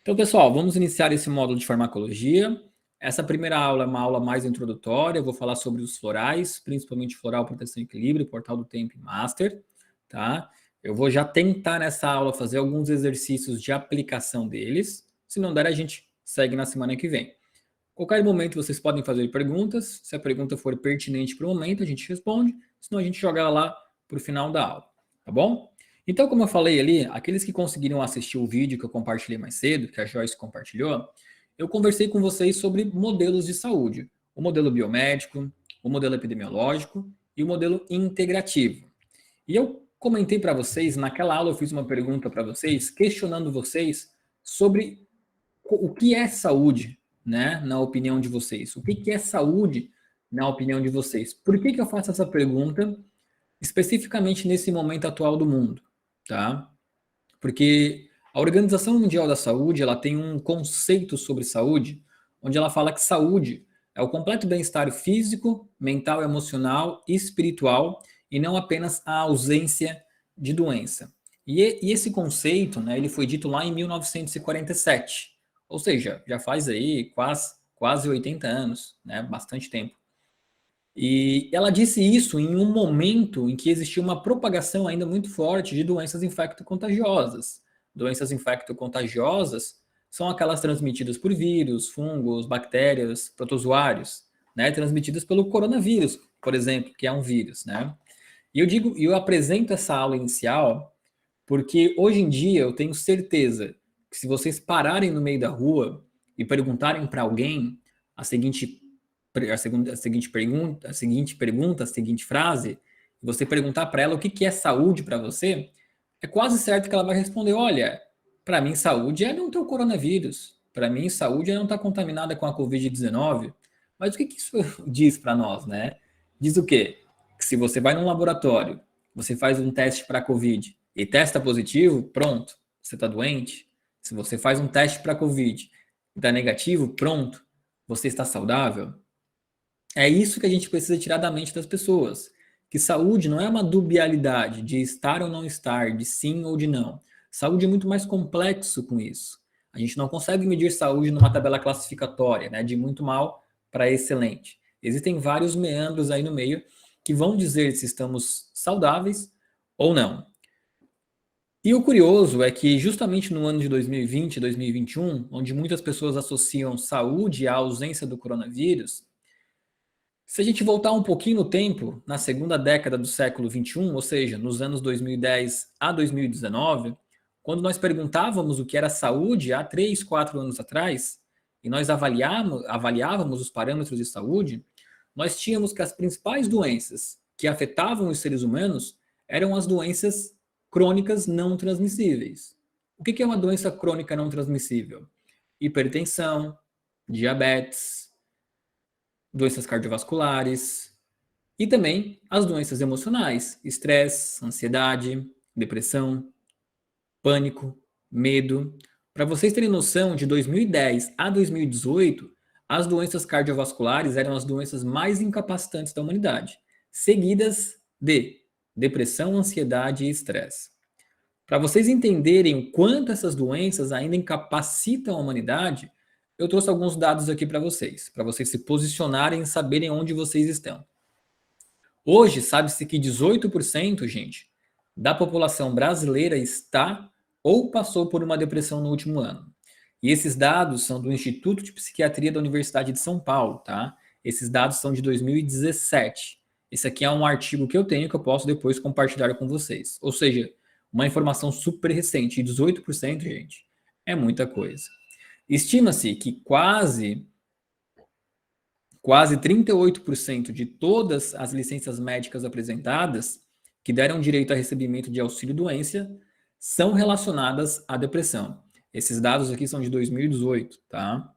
Então, pessoal, vamos iniciar esse módulo de farmacologia. Essa primeira aula é uma aula mais introdutória, eu vou falar sobre os florais, principalmente floral, proteção e equilíbrio, portal do tempo e master, tá? Eu vou já tentar nessa aula fazer alguns exercícios de aplicação deles. Se não der, a gente segue na semana que vem. Qualquer momento vocês podem fazer perguntas. Se a pergunta for pertinente para o momento, a gente responde. Senão a gente joga ela lá para o final da aula, tá bom? Então, como eu falei ali, aqueles que conseguiram assistir o vídeo que eu compartilhei mais cedo, que a Joyce compartilhou, eu conversei com vocês sobre modelos de saúde. O modelo biomédico, o modelo epidemiológico e o modelo integrativo. E eu comentei para vocês, naquela aula eu fiz uma pergunta para vocês, questionando vocês sobre o que é saúde, né, na opinião de vocês. O que é saúde na opinião de vocês? Por que eu faço essa pergunta especificamente nesse momento atual do mundo? Tá? Porque a Organização Mundial da Saúde, ela tem um conceito sobre saúde, onde ela fala que saúde é o completo bem-estar físico, mental, emocional e espiritual, e não apenas a ausência de doença. E esse conceito, né, ele foi dito lá em 1947, ou seja, já faz aí quase 80 anos, né, bastante tempo. E ela disse isso em um momento em que existia uma propagação ainda muito forte de doenças infecto-contagiosas. Doenças infecto-contagiosas são aquelas transmitidas por vírus, fungos, bactérias, protozoários, né, transmitidas pelo coronavírus, por exemplo, que é um vírus, né? E eu apresento essa aula inicial porque hoje em dia eu tenho certeza que se vocês pararem no meio da rua e perguntarem para alguém a seguinte a seguinte frase, e você perguntar para ela o que é saúde para você, é quase certo que ela vai responder: olha, para mim saúde é não ter o coronavírus, para mim saúde é não estar contaminada com a Covid-19. Mas o que isso diz para nós, né? Diz o quê? Que se você vai num laboratório, você faz um teste para a Covid e testa positivo, pronto, você está doente. Se você faz um teste para a Covid e está negativo, pronto, você está saudável. É isso que a gente precisa tirar da mente das pessoas. Que saúde não é uma dubialidade de estar ou não estar, de sim ou de não. Saúde é muito mais complexo com isso. A gente não consegue medir saúde numa tabela classificatória, né, de muito mal para excelente. Existem vários meandros aí no meio que vão dizer se estamos saudáveis ou não. E o curioso é que justamente no ano de 2020 e 2021, onde muitas pessoas associam saúde à ausência do coronavírus, se a gente voltar um pouquinho no tempo, na segunda década do século XXI, ou seja, nos anos 2010 a 2019, quando nós perguntávamos o que era saúde há 3, 4 anos atrás, e nós avaliávamos os parâmetros de saúde, nós tínhamos que as principais doenças que afetavam os seres humanos eram as doenças crônicas não transmissíveis. O que é uma doença crônica não transmissível? Hipertensão, diabetes, doenças cardiovasculares e também as doenças emocionais, estresse, ansiedade, depressão, pânico, medo. Para vocês terem noção, de 2010 a 2018, as doenças cardiovasculares eram as doenças mais incapacitantes da humanidade, seguidas de depressão, ansiedade e estresse. Para vocês entenderem o quanto essas doenças ainda incapacitam a humanidade, eu trouxe alguns dados aqui para vocês se posicionarem e saberem onde vocês estão. Hoje, sabe-se que 18%, gente, da população brasileira está ou passou por uma depressão no último ano. E esses dados são do Instituto de Psiquiatria da Universidade de São Paulo, tá? Esses dados são de 2017. Esse aqui é um artigo que eu tenho que eu posso depois compartilhar com vocês. Ou seja, uma informação super recente. E 18%, gente, é muita coisa. Estima-se que quase 38% de todas as licenças médicas apresentadas que deram direito a recebimento de auxílio-doença são relacionadas à depressão. Esses dados aqui são de 2018, tá?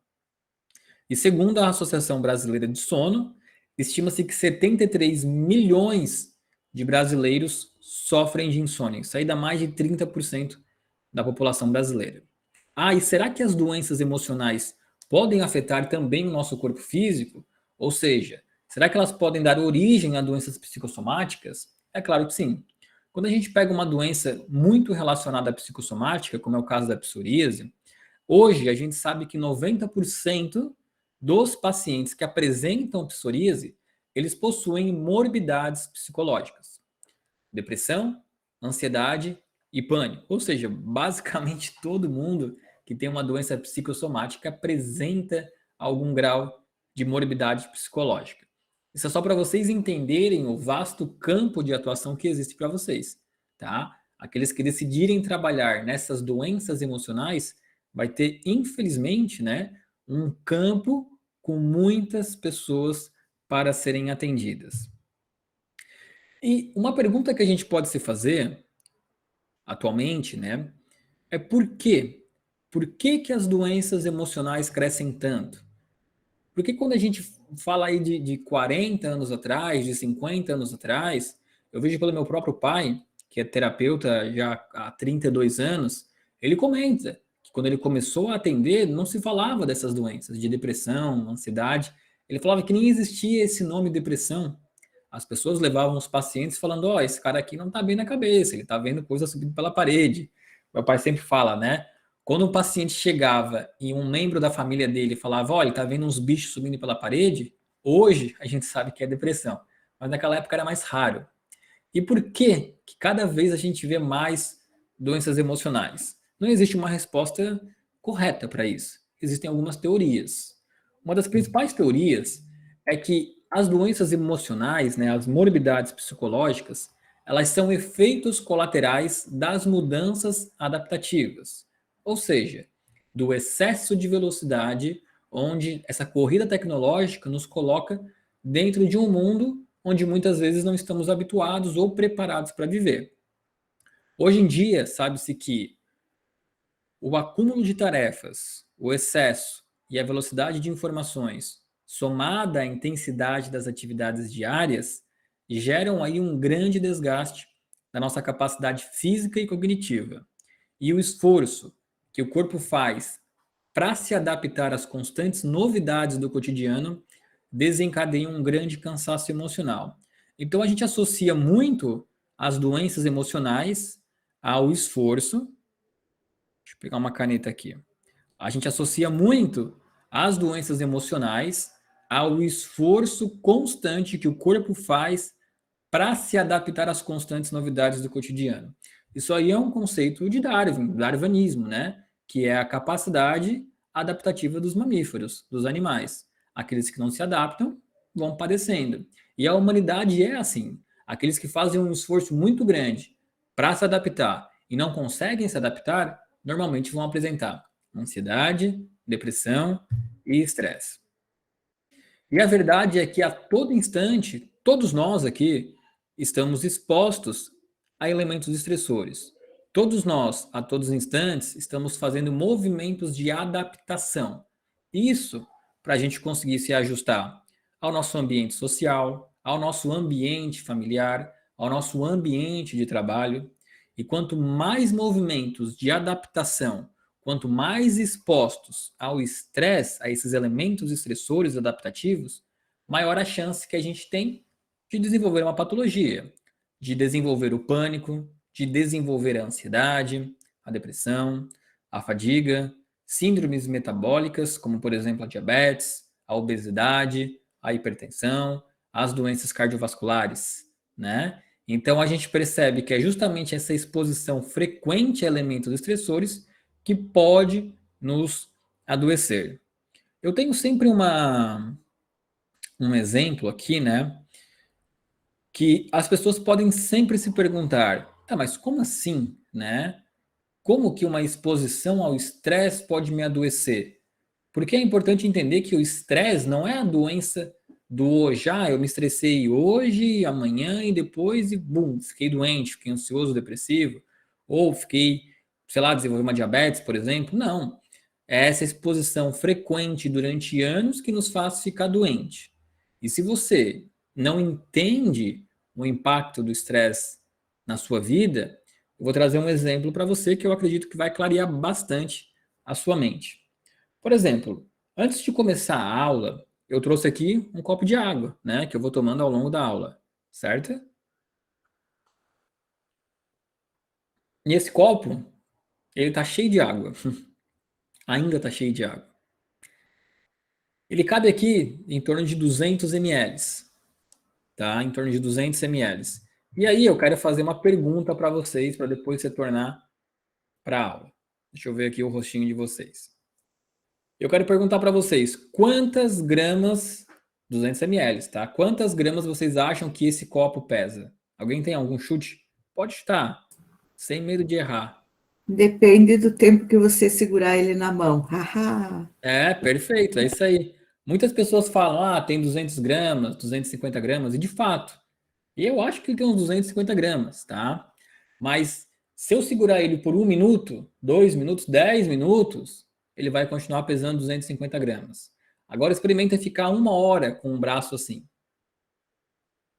E segundo a Associação Brasileira de Sono, estima-se que 73 milhões de brasileiros sofrem de insônia. Isso aí dá mais de 30% da população brasileira. Ah, e será que as doenças emocionais podem afetar também o nosso corpo físico? Ou seja, será que elas podem dar origem a doenças psicossomáticas? É claro que sim. Quando a gente pega uma doença muito relacionada à psicossomática, como é o caso da psoríase, Hoje, a gente sabe que 90% dos pacientes que apresentam psoríase, eles possuem morbidades psicológicas. Depressão, ansiedade e pânico. Ou seja, basicamente todo mundo que tem uma doença psicossomática apresenta algum grau de morbidade psicológica. Isso é só para vocês entenderem o vasto campo de atuação que existe para vocês, tá? Aqueles que decidirem trabalhar nessas doenças emocionais vai ter, infelizmente, né, um campo com muitas pessoas para serem atendidas. E uma pergunta que a gente pode se fazer atualmente, né, é por quê? Por que que as doenças emocionais crescem tanto? Porque quando a gente fala aí de 40 anos atrás, de 50 anos atrás, eu vejo pelo meu próprio pai, que é terapeuta já há 32 anos, ele comenta que quando ele começou a atender, não se falava dessas doenças, de depressão, ansiedade. Ele falava que nem existia esse nome depressão. As pessoas levavam os pacientes falando, ó, esse cara aqui não tá bem na cabeça, ele tá vendo coisa subindo pela parede. Meu pai sempre fala, né? Quando um paciente chegava e um membro da família dele falava, olha, ele tá vendo uns bichos subindo pela parede, hoje a gente sabe que é depressão. Mas naquela época era mais raro. E por que que cada vez a gente vê mais doenças emocionais? Não existe uma resposta correta para isso. Existem algumas teorias. Uma das principais teorias é que as doenças emocionais, né, as morbidades psicológicas, elas são efeitos colaterais das mudanças adaptativas. Ou seja, do excesso de velocidade, onde essa corrida tecnológica nos coloca dentro de um mundo onde muitas vezes não estamos habituados ou preparados para viver. Hoje em dia, sabe-se que o acúmulo de tarefas, o excesso e a velocidade de informações, somada à intensidade das atividades diárias, geram aí um grande desgaste da nossa capacidade física e cognitiva. E o esforço que o corpo faz para se adaptar às constantes novidades do cotidiano desencadeia um grande cansaço emocional. Então a gente associa muito as doenças emocionais ao esforço. Deixa eu pegar uma caneta aqui. A gente associa muito as doenças emocionais ao esforço constante que o corpo faz para se adaptar às constantes novidades do cotidiano. Isso aí é um conceito de Darwin, darwinismo, né? Que é a capacidade adaptativa dos mamíferos, dos animais. Aqueles que não se adaptam vão padecendo. E a humanidade é assim. Aqueles que fazem um esforço muito grande para se adaptar e não conseguem se adaptar, normalmente vão apresentar ansiedade, depressão e estresse. E a verdade é que a todo instante, todos nós aqui estamos expostos a elementos estressores. Todos nós, a todos os instantes, estamos fazendo movimentos de adaptação. Isso para a gente conseguir se ajustar ao nosso ambiente social, ao nosso ambiente familiar, ao nosso ambiente de trabalho. E quanto mais movimentos de adaptação, quanto mais expostos ao estresse, a esses elementos estressores adaptativos, maior a chance que a gente tem de desenvolver uma patologia, de desenvolver o pânico, de desenvolver a ansiedade, a depressão, a fadiga, síndromes metabólicas, como por exemplo a diabetes, a obesidade, a hipertensão, as doenças cardiovasculares, né? Então a gente percebe que é justamente essa exposição frequente a elementos estressores que pode nos adoecer. Eu tenho sempre um exemplo aqui, né? Que as pessoas podem sempre se perguntar, tá, mas como assim, né? Como que uma exposição ao estresse pode me adoecer? Porque é importante entender que o estresse não é a doença do hoje. Ah, eu me estressei hoje, amanhã e depois e bum, fiquei doente, fiquei ansioso, depressivo, ou fiquei, sei lá, desenvolvi uma diabetes, por exemplo. Não. É essa exposição frequente durante anos que nos faz ficar doente. E se você não entende o impacto do estresse na sua vida, eu vou trazer um exemplo para você que eu acredito que vai clarear bastante a sua mente. Por exemplo, antes de começar a aula, eu trouxe aqui um copo de água, né, que eu vou tomando ao longo da aula, certo? E esse copo, ele tá cheio de água. ainda está cheio de água. Ele cabe aqui em torno de 200 ml, tá? Em torno de 200 ml. E aí eu quero fazer uma pergunta para vocês, para depois retornar para a aula. Deixa eu ver aqui o rostinho de vocês. Eu quero perguntar para vocês, quantas gramas, 200 ml, tá? Quantas gramas vocês acham que esse copo pesa? Alguém tem algum chute? Pode chutar, sem medo de errar. Depende do tempo que você segurar ele na mão. Haha. É, perfeito, é isso aí. Muitas pessoas falam, tem 200 gramas, 250 gramas, e de fato, eu acho que tem uns 250 gramas, tá? Mas se eu segurar ele por 1 minuto, 2 minutos, 10 minutos, ele vai continuar pesando 250 gramas. Agora experimenta ficar 1 hora com o braço assim.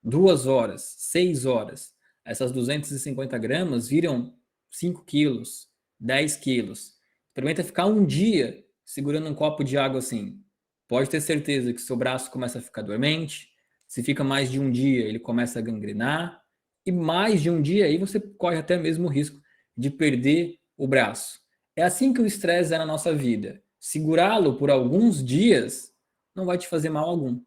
2 horas, 6 horas. Essas 250 gramas viram 5 quilos, 10 quilos. Experimenta ficar um dia segurando um copo de água assim. Pode ter certeza que seu braço começa a ficar dormente. Se fica mais de um dia, ele começa a gangrenar. E mais de um dia, aí você corre até mesmo o risco de perder o braço. É assim que o estresse é na nossa vida. Segurá-lo por alguns dias não vai te fazer mal algum.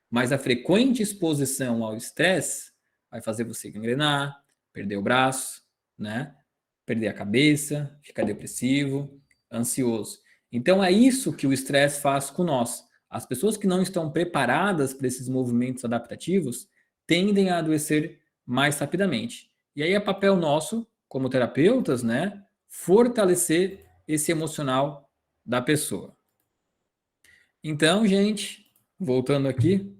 Mas a frequente exposição ao estresse vai fazer você gangrenar, perder o braço, né? Perder a cabeça, ficar depressivo, ansioso. Então é isso que o estresse faz com nós. As pessoas que não estão preparadas para esses movimentos adaptativos tendem a adoecer mais rapidamente. E aí é papel nosso, como terapeutas, né, fortalecer esse emocional da pessoa. Então, gente, voltando aqui,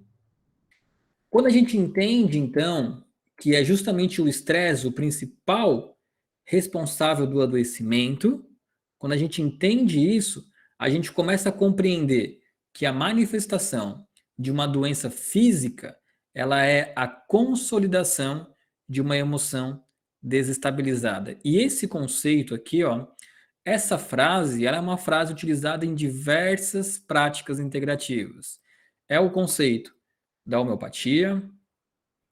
quando a gente entende, então, que é justamente o estresse o principal responsável do adoecimento, quando a gente entende isso, a gente começa a compreender que a manifestação de uma doença física, ela é a consolidação de uma emoção desestabilizada. E esse conceito aqui, ó, essa frase, ela é uma frase utilizada em diversas práticas integrativas. É o conceito da homeopatia,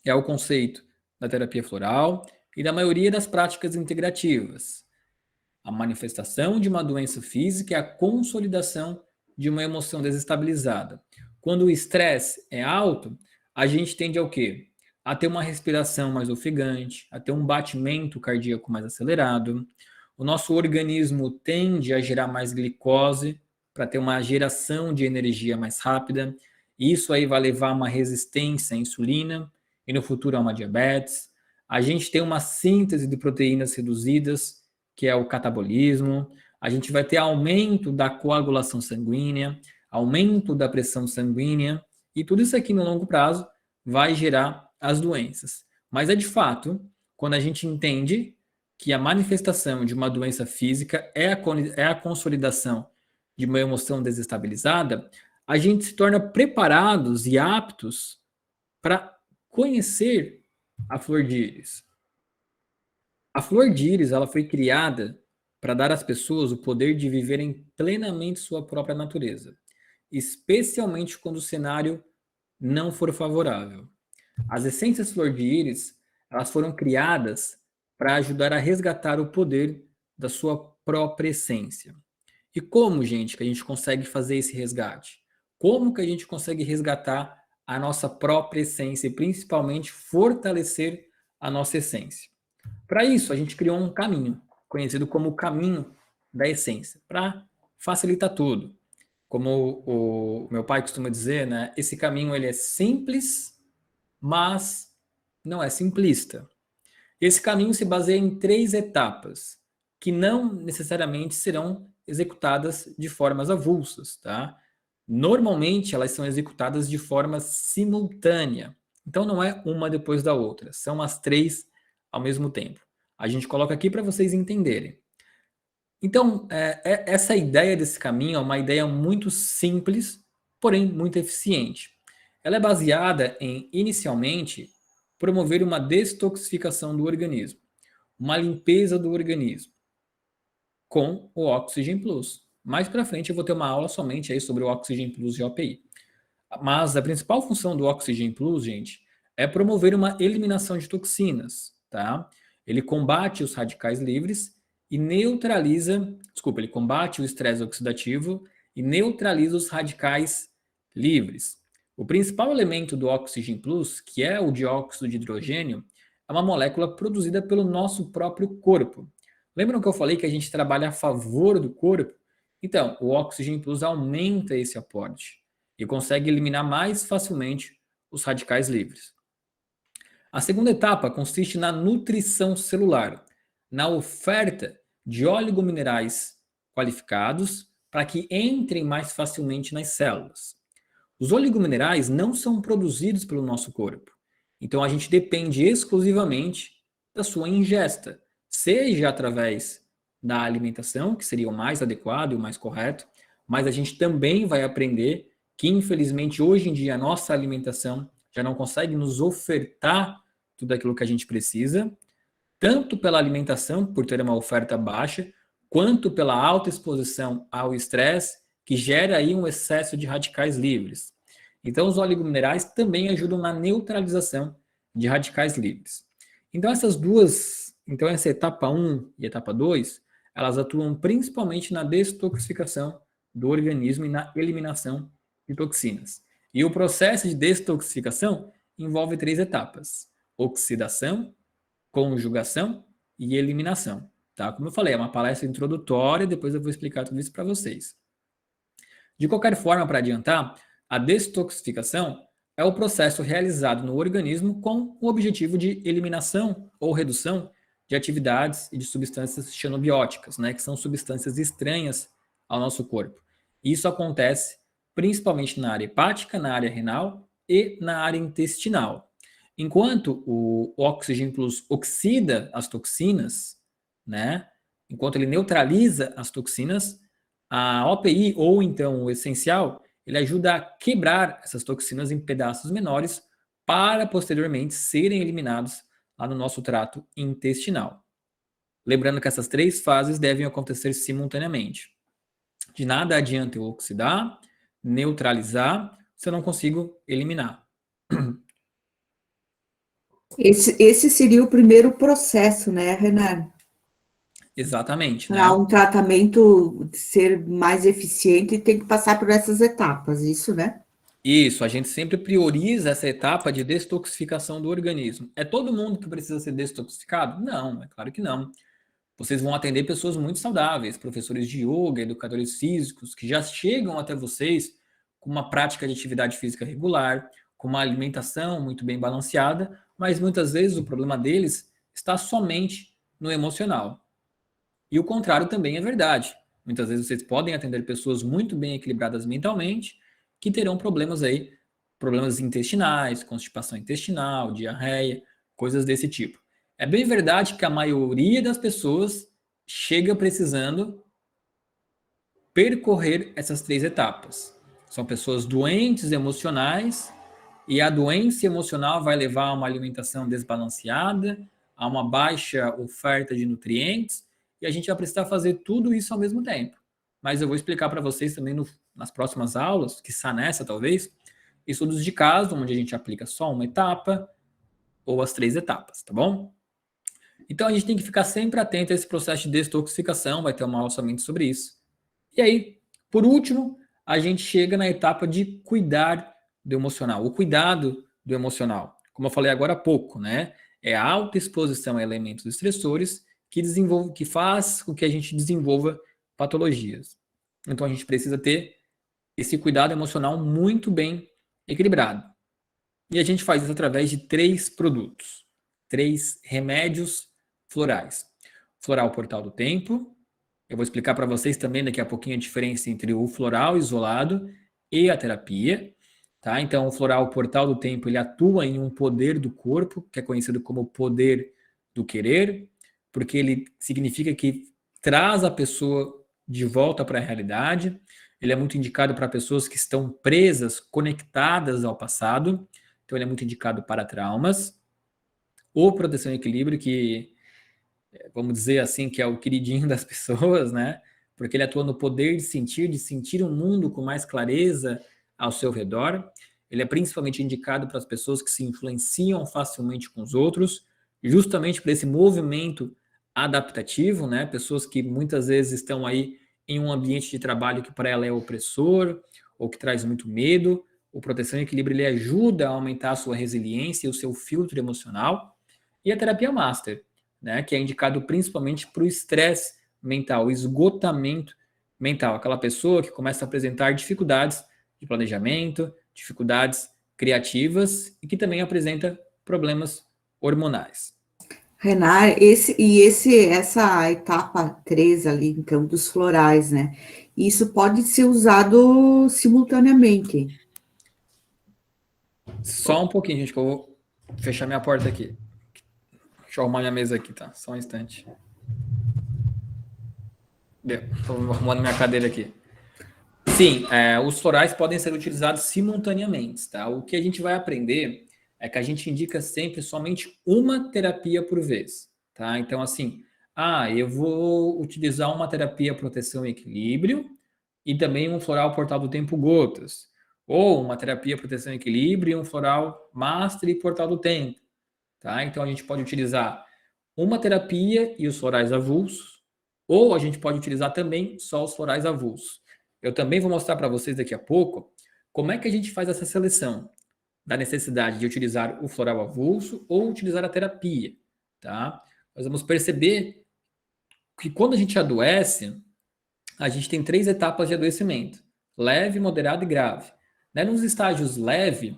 é o conceito da terapia floral e da maioria das práticas integrativas. A manifestação de uma doença física é a consolidação de uma emoção desestabilizada. Quando o estresse é alto, a gente tende ao quê? A ter uma respiração mais ofegante, a ter um batimento cardíaco mais acelerado. O nosso organismo tende a gerar mais glicose para ter uma geração de energia mais rápida. Isso aí vai levar a uma resistência à insulina e no futuro a uma diabetes. A gente tem uma síntese de proteínas reduzidas, que é o catabolismo. A gente vai ter aumento da coagulação sanguínea, aumento da pressão sanguínea, e tudo isso aqui no longo prazo vai gerar as doenças. Mas é de fato, quando a gente entende que a manifestação de uma doença física é a consolidação de uma emoção desestabilizada, a gente se torna preparados e aptos para conhecer a flor de íris. A flor de íris, ela foi criada para dar às pessoas o poder de viverem plenamente sua própria natureza, especialmente quando o cenário não for favorável. As essências flor de íris, elas foram criadas para ajudar a resgatar o poder da sua própria essência. E como, gente, que a gente consegue fazer esse resgate? Como que a gente consegue resgatar a nossa própria essência e principalmente fortalecer a nossa essência? Para isso, a gente criou um caminho, conhecido como o caminho da essência, para facilitar tudo. Como o meu pai costuma dizer, né? Esse caminho ele é simples, mas não é simplista. Esse caminho se baseia em 3 etapas, que não necessariamente serão executadas de formas avulsas, tá? Normalmente elas são executadas de forma simultânea. Então não é uma depois da outra, são as 3 ao mesmo tempo. A gente coloca aqui para vocês entenderem. Então, essa ideia desse caminho é uma ideia muito simples, porém muito eficiente. Ela é baseada em, inicialmente, promover uma detoxificação do organismo, uma limpeza do organismo, com o Oxygen Plus. Mais para frente eu vou ter uma aula somente aí sobre o Oxygen Plus e OPI. Mas a principal função do Oxygen Plus, gente, é promover uma eliminação de toxinas, tá? Ele combate os radicais livres e ele combate o estresse oxidativo e neutraliza os radicais livres. O principal elemento do Oxygen Plus, que é o dióxido de hidrogênio, é uma molécula produzida pelo nosso próprio corpo. Lembram que eu falei que a gente trabalha a favor do corpo? Então, o Oxygen Plus aumenta esse aporte e consegue eliminar mais facilmente os radicais livres. A segunda etapa consiste na nutrição celular, na oferta de oligominerais qualificados para que entrem mais facilmente nas células. Os oligominerais não são produzidos pelo nosso corpo, então a gente depende exclusivamente da sua ingesta, seja através da alimentação, que seria o mais adequado e o mais correto, mas a gente também vai aprender que, infelizmente, hoje em dia, a nossa alimentação já não consegue nos ofertar tudo aquilo que a gente precisa, tanto pela alimentação, por ter uma oferta baixa, quanto pela alta exposição ao estresse, que gera aí um excesso de radicais livres. Então, os oligominerais também ajudam na neutralização de radicais livres. Então, essa etapa 1 e etapa 2, elas atuam principalmente na detoxificação do organismo e na eliminação de toxinas. E o processo de detoxificação envolve 3 etapas: oxidação, conjugação e eliminação. Tá? Como eu falei, é uma palestra introdutória, depois eu vou explicar tudo isso para vocês. De qualquer forma, para adiantar, a detoxificação é o processo realizado no organismo com o objetivo de eliminação ou redução de atividades e de substâncias xenobióticas, né, que são substâncias estranhas ao nosso corpo. Isso acontece principalmente na área hepática, na área renal e na área intestinal. Enquanto o Oxygen Plus oxida as toxinas, né, enquanto ele neutraliza as toxinas, a OPI, ou então o essencial, ele ajuda a quebrar essas toxinas em pedaços menores para posteriormente serem eliminados lá no nosso trato intestinal. Lembrando que essas 3 fases devem acontecer simultaneamente. De nada adianta eu oxidar, neutralizar, se eu não consigo eliminar. Esse seria o primeiro processo, né, Renan? Exatamente, né? Para um tratamento ser mais eficiente, tem que passar por essas etapas, isso, né? Isso, a gente sempre prioriza essa etapa de detoxificação do organismo. É todo mundo que precisa ser detoxificado? Não, é claro que não. Vocês vão atender pessoas muito saudáveis, professores de yoga, educadores físicos, que já chegam até vocês com uma prática de atividade física regular, com uma alimentação muito bem balanceada, mas muitas vezes o problema deles está somente no emocional. E o contrário também é verdade. Muitas vezes vocês podem atender pessoas muito bem equilibradas mentalmente, que terão problemas intestinais, constipação intestinal, diarreia, coisas desse tipo. É bem verdade que a maioria das pessoas chega precisando percorrer essas 3 etapas. São pessoas doentes emocionais, e a doença emocional vai levar a uma alimentação desbalanceada, a uma baixa oferta de nutrientes, e a gente vai precisar fazer tudo isso ao mesmo tempo. Mas eu vou explicar para vocês também nas próximas aulas, que está nessa talvez, estudos de caso, onde a gente aplica só uma etapa ou as 3 etapas, tá bom? Então a gente tem que ficar sempre atento a esse processo de detoxificação, vai ter uma aula somente sobre isso. E aí, por último, a gente chega na etapa de cuidar do emocional, o cuidado do emocional. Como eu falei agora há pouco, né? É a alta exposição a elementos estressores que faz com que a gente desenvolva patologias. Então a gente precisa ter esse cuidado emocional muito bem equilibrado. E a gente faz isso através de 3 produtos, 3 remédios florais. Floral Portal do Tempo. Eu vou explicar para vocês também daqui a pouquinho a diferença entre o floral isolado e a terapia. Tá? Então, o floral Portal do Tempo, ele atua em um poder do corpo, que é conhecido como poder do querer, porque ele significa que traz a pessoa de volta para a realidade. Ele é muito indicado para pessoas que estão presas, conectadas ao passado. Então, ele é muito indicado para traumas. Ou proteção e equilíbrio, que, vamos dizer assim, que é o queridinho das pessoas, né? Porque ele atua no poder de sentir um mundo com mais clareza ao seu redor. Ele é principalmente indicado para as pessoas que se influenciam facilmente com os outros, justamente para esse movimento adaptativo, né? Pessoas que muitas vezes estão aí em um ambiente de trabalho que para ela é opressor ou que traz muito medo. O Proteção e Equilíbrio ele ajuda a aumentar a sua resiliência e o seu filtro emocional. E a terapia Master, né? Que é indicado principalmente para o estresse mental, o esgotamento mental. Aquela pessoa que começa a apresentar dificuldades de planejamento, dificuldades criativas e que também apresenta problemas hormonais. Renan, essa etapa 3 ali, então, dos florais, né? Isso pode ser usado simultaneamente. Só um pouquinho, gente, que eu vou fechar minha porta aqui. Deixa eu arrumar minha mesa aqui, tá? Só um instante. Deu. Estou arrumando minha cadeira aqui. Sim, os florais podem ser utilizados simultaneamente, tá? O que a gente vai aprender é que a gente indica sempre somente uma terapia por vez, tá? Então, assim, eu vou utilizar uma terapia proteção e equilíbrio e também um floral portal do tempo gotas, ou uma terapia proteção e equilíbrio e um floral master e portal do tempo, tá? Então, a gente pode utilizar uma terapia e os florais avulsos, ou a gente pode utilizar também só os florais avulsos. Eu também vou mostrar para vocês daqui a pouco como é que a gente faz essa seleção da necessidade de utilizar o floral avulso ou utilizar a terapia, tá? Nós vamos perceber que quando a gente adoece, a gente tem 3 etapas de adoecimento: leve, moderado e grave. Né? Nos estágios leve,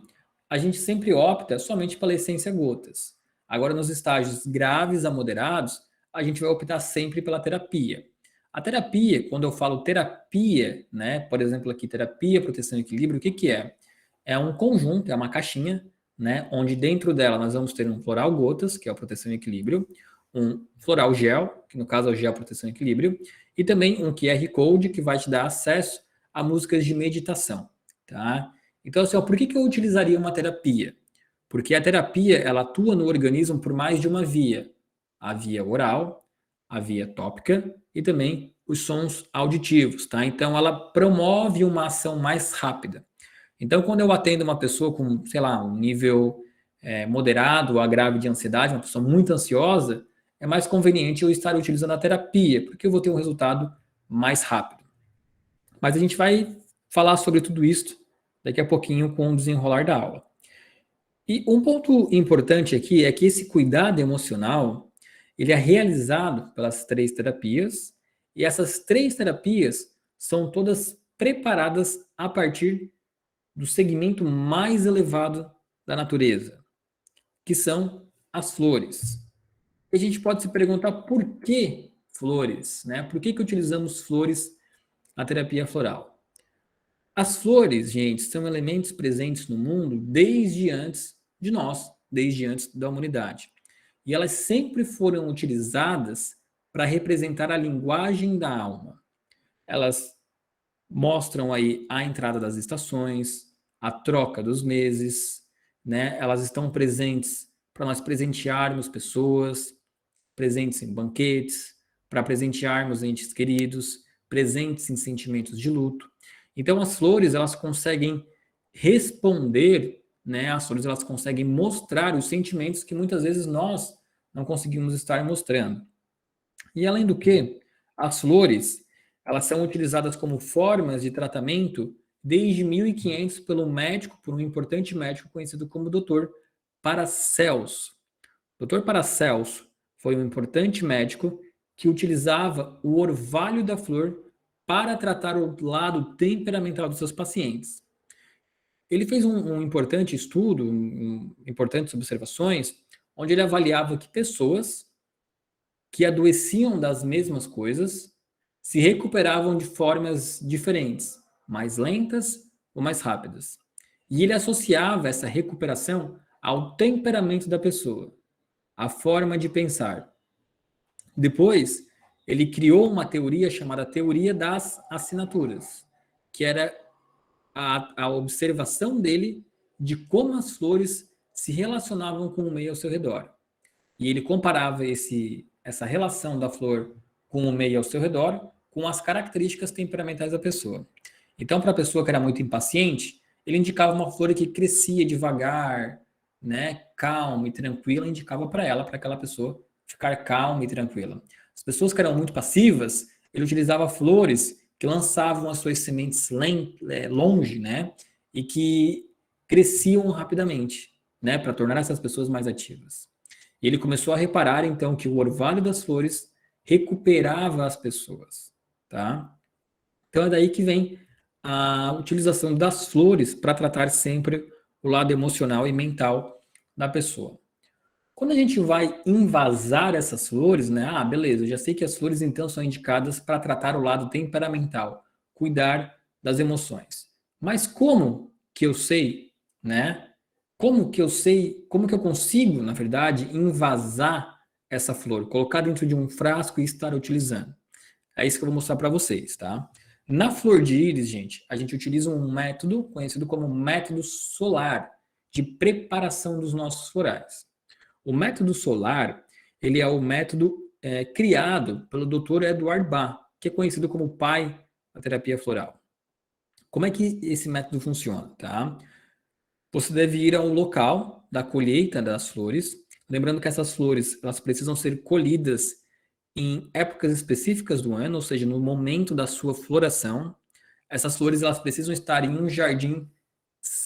a gente sempre opta somente pela essência gotas. Agora, nos estágios graves a moderados, a gente vai optar sempre pela terapia. A terapia, quando eu falo terapia, né, por exemplo aqui, terapia, proteção e equilíbrio, o que que é? É um conjunto, é uma caixinha, né, onde dentro dela nós vamos ter um floral gotas, que é a proteção e equilíbrio, um floral gel, que no caso é o gel proteção e equilíbrio, e também um QR Code que vai te dar acesso a músicas de meditação, tá? Então, assim, por que eu utilizaria uma terapia? Porque a terapia, ela atua no organismo por mais de uma via. A via oral, a via tópica e também os sons auditivos, tá? Então, ela promove uma ação mais rápida. Então, quando eu atendo uma pessoa com, sei lá, um nível moderado a grave de ansiedade, uma pessoa muito ansiosa, é mais conveniente eu estar utilizando a terapia, porque eu vou ter um resultado mais rápido. Mas a gente vai falar sobre tudo isso daqui a pouquinho com o desenrolar da aula. E um ponto importante aqui é que esse cuidado emocional, ele é realizado pelas 3 terapias, e essas 3 terapias são todas preparadas a partir do segmento mais elevado da natureza, que são as flores. E a gente pode se perguntar por que flores, né? Por que utilizamos flores na terapia floral? As flores, gente, são elementos presentes no mundo desde antes de nós, desde antes da humanidade. E elas sempre foram utilizadas para representar a linguagem da alma. Elas mostram aí a entrada das estações, a troca dos meses, né? Elas estão presentes para nós presentearmos pessoas, presentes em banquetes, para presentearmos entes queridos, presentes em sentimentos de luto. Então, as flores, elas conseguem responder, né? As flores, elas conseguem mostrar os sentimentos que muitas vezes nós não conseguimos estar mostrando. E além do que, as flores, elas são utilizadas como formas de tratamento desde 1500 por um importante médico conhecido como Dr. Paracelso. Dr. Paracelso foi um importante médico que utilizava o orvalho da flor para tratar o lado temperamental dos seus pacientes. Ele fez um importante estudo, importantes observações, onde ele avaliava que pessoas que adoeciam das mesmas coisas se recuperavam de formas diferentes, mais lentas ou mais rápidas. E ele associava essa recuperação ao temperamento da pessoa, à forma de pensar. Depois, ele criou uma teoria chamada teoria das assinaturas, que era a observação dele de como as flores se relacionavam com o meio ao seu redor. E ele comparava essa relação da flor com o meio ao seu redor com as características temperamentais da pessoa. Então, para a pessoa que era muito impaciente, ele indicava uma flor que crescia devagar, né, calma e tranquila, indicava para ela, para aquela pessoa ficar calma e tranquila. As pessoas que eram muito passivas, ele utilizava flores que lançavam as suas sementes longe, né? E que cresciam rapidamente, né? Para tornar essas pessoas mais ativas. E ele começou a reparar, então, que o orvalho das flores recuperava as pessoas, tá? Então é daí que vem a utilização das flores para tratar sempre o lado emocional e mental da pessoa. Quando a gente vai invasar essas flores, né? Ah, beleza, eu já sei que as flores então são indicadas para tratar o lado temperamental, cuidar das emoções. Mas como que eu sei, né? Como que eu sei, como que eu consigo, na verdade, invasar essa flor, colocar dentro de um frasco e estar utilizando? É isso que eu vou mostrar para vocês, tá? Na flor de íris, gente, a gente utiliza um método conhecido como método solar de preparação dos nossos florais. O método solar, ele é o método criado pelo Dr. Edward Bach, que é conhecido como o pai da terapia floral. Como é que esse método funciona, tá? Você deve ir ao local da colheita das flores, lembrando que essas flores, elas precisam ser colhidas em épocas específicas do ano, ou seja, no momento da sua floração. Essas flores, elas precisam estar em um jardim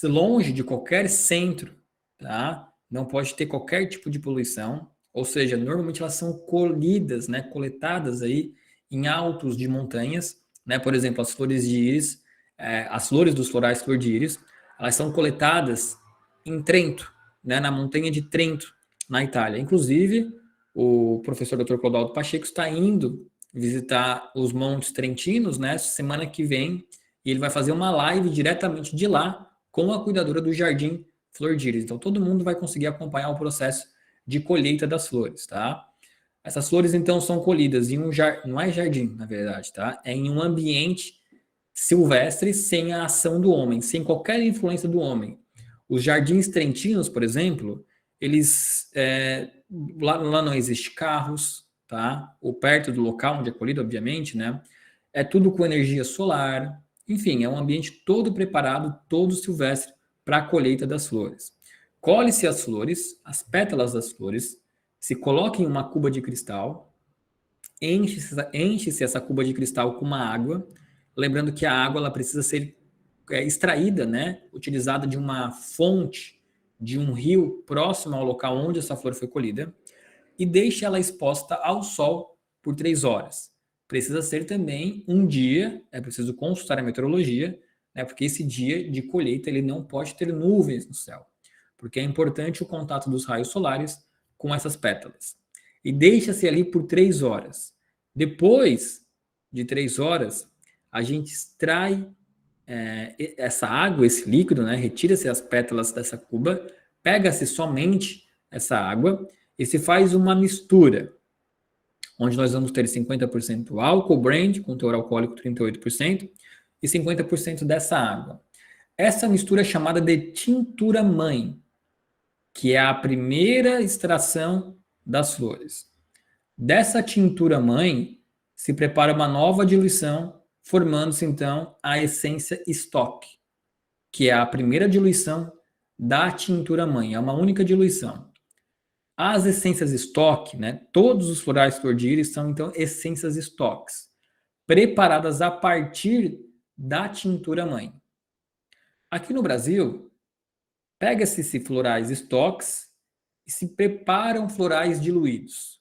longe de qualquer centro, tá? Não pode ter qualquer tipo de poluição, ou seja, normalmente elas são colhidas, né, coletadas aí em altos de montanhas, né? Por exemplo, as flores de íris, as flores dos florais flor de íris, elas são coletadas em Trento, né, na montanha de Trento, na Itália. Inclusive, o professor Dr. Clodoaldo Pacheco está indo visitar os Montes Trentinos, né, semana que vem, e ele vai fazer uma live diretamente de lá com a cuidadora do Jardim Flor de Íris. Então, todo mundo vai conseguir acompanhar o processo de colheita das flores, tá? Essas flores, então, são colhidas em um jardim, não é jardim, na verdade, tá? É em um ambiente silvestre sem a ação do homem, sem qualquer influência do homem. Os jardins trentinos, por exemplo, eles lá não existe carros, tá? Ou perto do local onde é colhido, obviamente, né? É tudo com energia solar. Enfim, é um ambiente todo preparado, todo silvestre para a colheita das flores. Colhe-se as flores, as pétalas das flores, se coloca em uma cuba de cristal, enche-se essa cuba de cristal com uma água, lembrando que a água ela precisa ser extraída, né, utilizada de uma fonte, de um rio próximo ao local onde essa flor foi colhida, e deixe ela exposta ao sol por 3 horas. Precisa ser também um dia, é preciso consultar a meteorologia, né, porque esse dia de colheita ele não pode ter nuvens no céu, porque é importante o contato dos raios solares com essas pétalas. E deixa-se ali por 3 horas. Depois de 3 horas, a gente extrai essa água, esse líquido, né? Retira-se as pétalas dessa cuba, pega-se somente essa água e se faz uma mistura, onde nós vamos ter 50% álcool brand, com teor alcoólico 38%, e 50% dessa água. Essa mistura é chamada de tintura mãe, que é a primeira extração das flores. Dessa tintura mãe, se prepara uma nova diluição, formando-se então a essência estoque, que é a primeira diluição da tintura mãe, é uma única diluição. As essências estoque, né, todos os florais flor de íris são então essências estoques, preparadas a partir da tintura mãe. Aqui no Brasil, pega-se florais estoques e se preparam florais diluídos,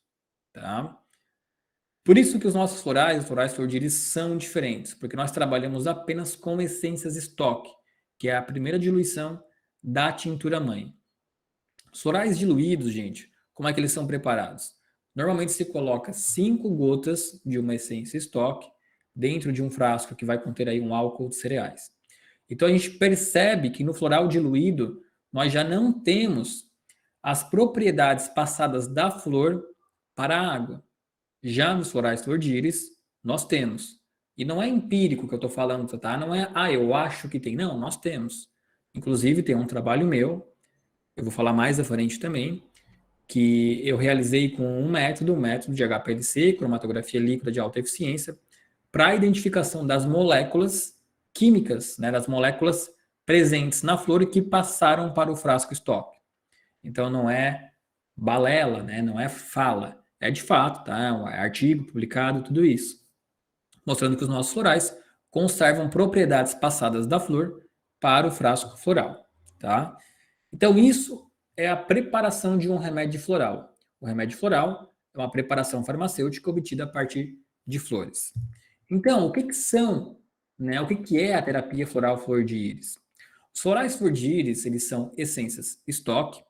tá? Por isso que os nossos florais, os florais flor de íris, são diferentes, porque nós trabalhamos apenas com essências estoque, que é a primeira diluição da tintura mãe. Os florais diluídos, gente, como é que eles são preparados? Normalmente se coloca 5 gotas de uma essência estoque dentro de um frasco que vai conter aí um álcool de cereais. Então a gente percebe que no floral diluído nós já não temos as propriedades passadas da flor para a água. Já nos florais flor de íris, nós temos. E não é empírico que eu estou falando, tá? Não é, eu acho que tem. Não, nós temos. Inclusive, tem um trabalho meu, eu vou falar mais à frente também, que eu realizei com um método, o método de HPLC, cromatografia líquida de alta eficiência, para a identificação das moléculas químicas, né, das moléculas presentes na flor e que passaram para o frasco estoque. Então, não é balela, né, não é fala, É de fato, tá? É um artigo publicado, tudo isso. Mostrando que os nossos florais conservam propriedades passadas da flor para o frasco floral, tá? Então, isso é a preparação de um remédio floral. O remédio floral é uma preparação farmacêutica obtida a partir de flores. Então, o que que são, né? O que que é a terapia floral flor de íris? Os florais flor de íris, eles são essências estoque,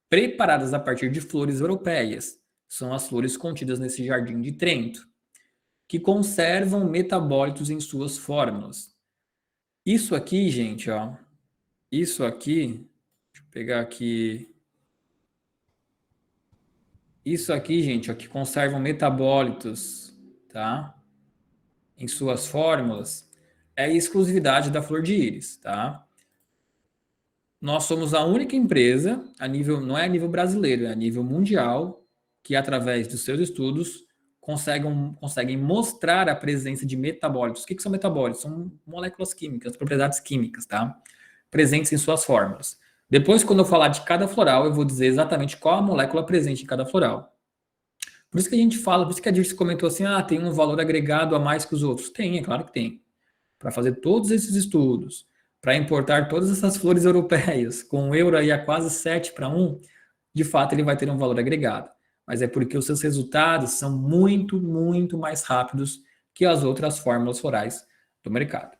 preparadas a partir de flores europeias. São as flores contidas nesse jardim de Trento, que conservam metabólitos em suas fórmulas. Isso aqui, gente, ó. Isso aqui, deixa eu pegar aqui. Isso aqui, gente, ó, que conservam metabólitos, tá? Em suas fórmulas, é a exclusividade da flor de íris, tá? Nós somos a única empresa, a nível, não é a nível brasileiro, é a nível mundial, que através dos seus estudos conseguem mostrar a presença de metabólitos. O que são metabólitos? São moléculas químicas, propriedades químicas, tá? Presentes em suas fórmulas. Depois, quando eu falar de cada floral, eu vou dizer exatamente qual a molécula presente em cada floral. Por isso que a gente fala, por isso que a Dirce comentou assim, tem um valor agregado a mais que os outros. Tem, é claro que tem. Para fazer todos esses estudos, para importar todas essas flores europeias, com o euro aí a quase 7 para 1, de fato ele vai ter um valor agregado. Mas é porque os seus resultados são muito, muito mais rápidos que as outras fórmulas florais do mercado.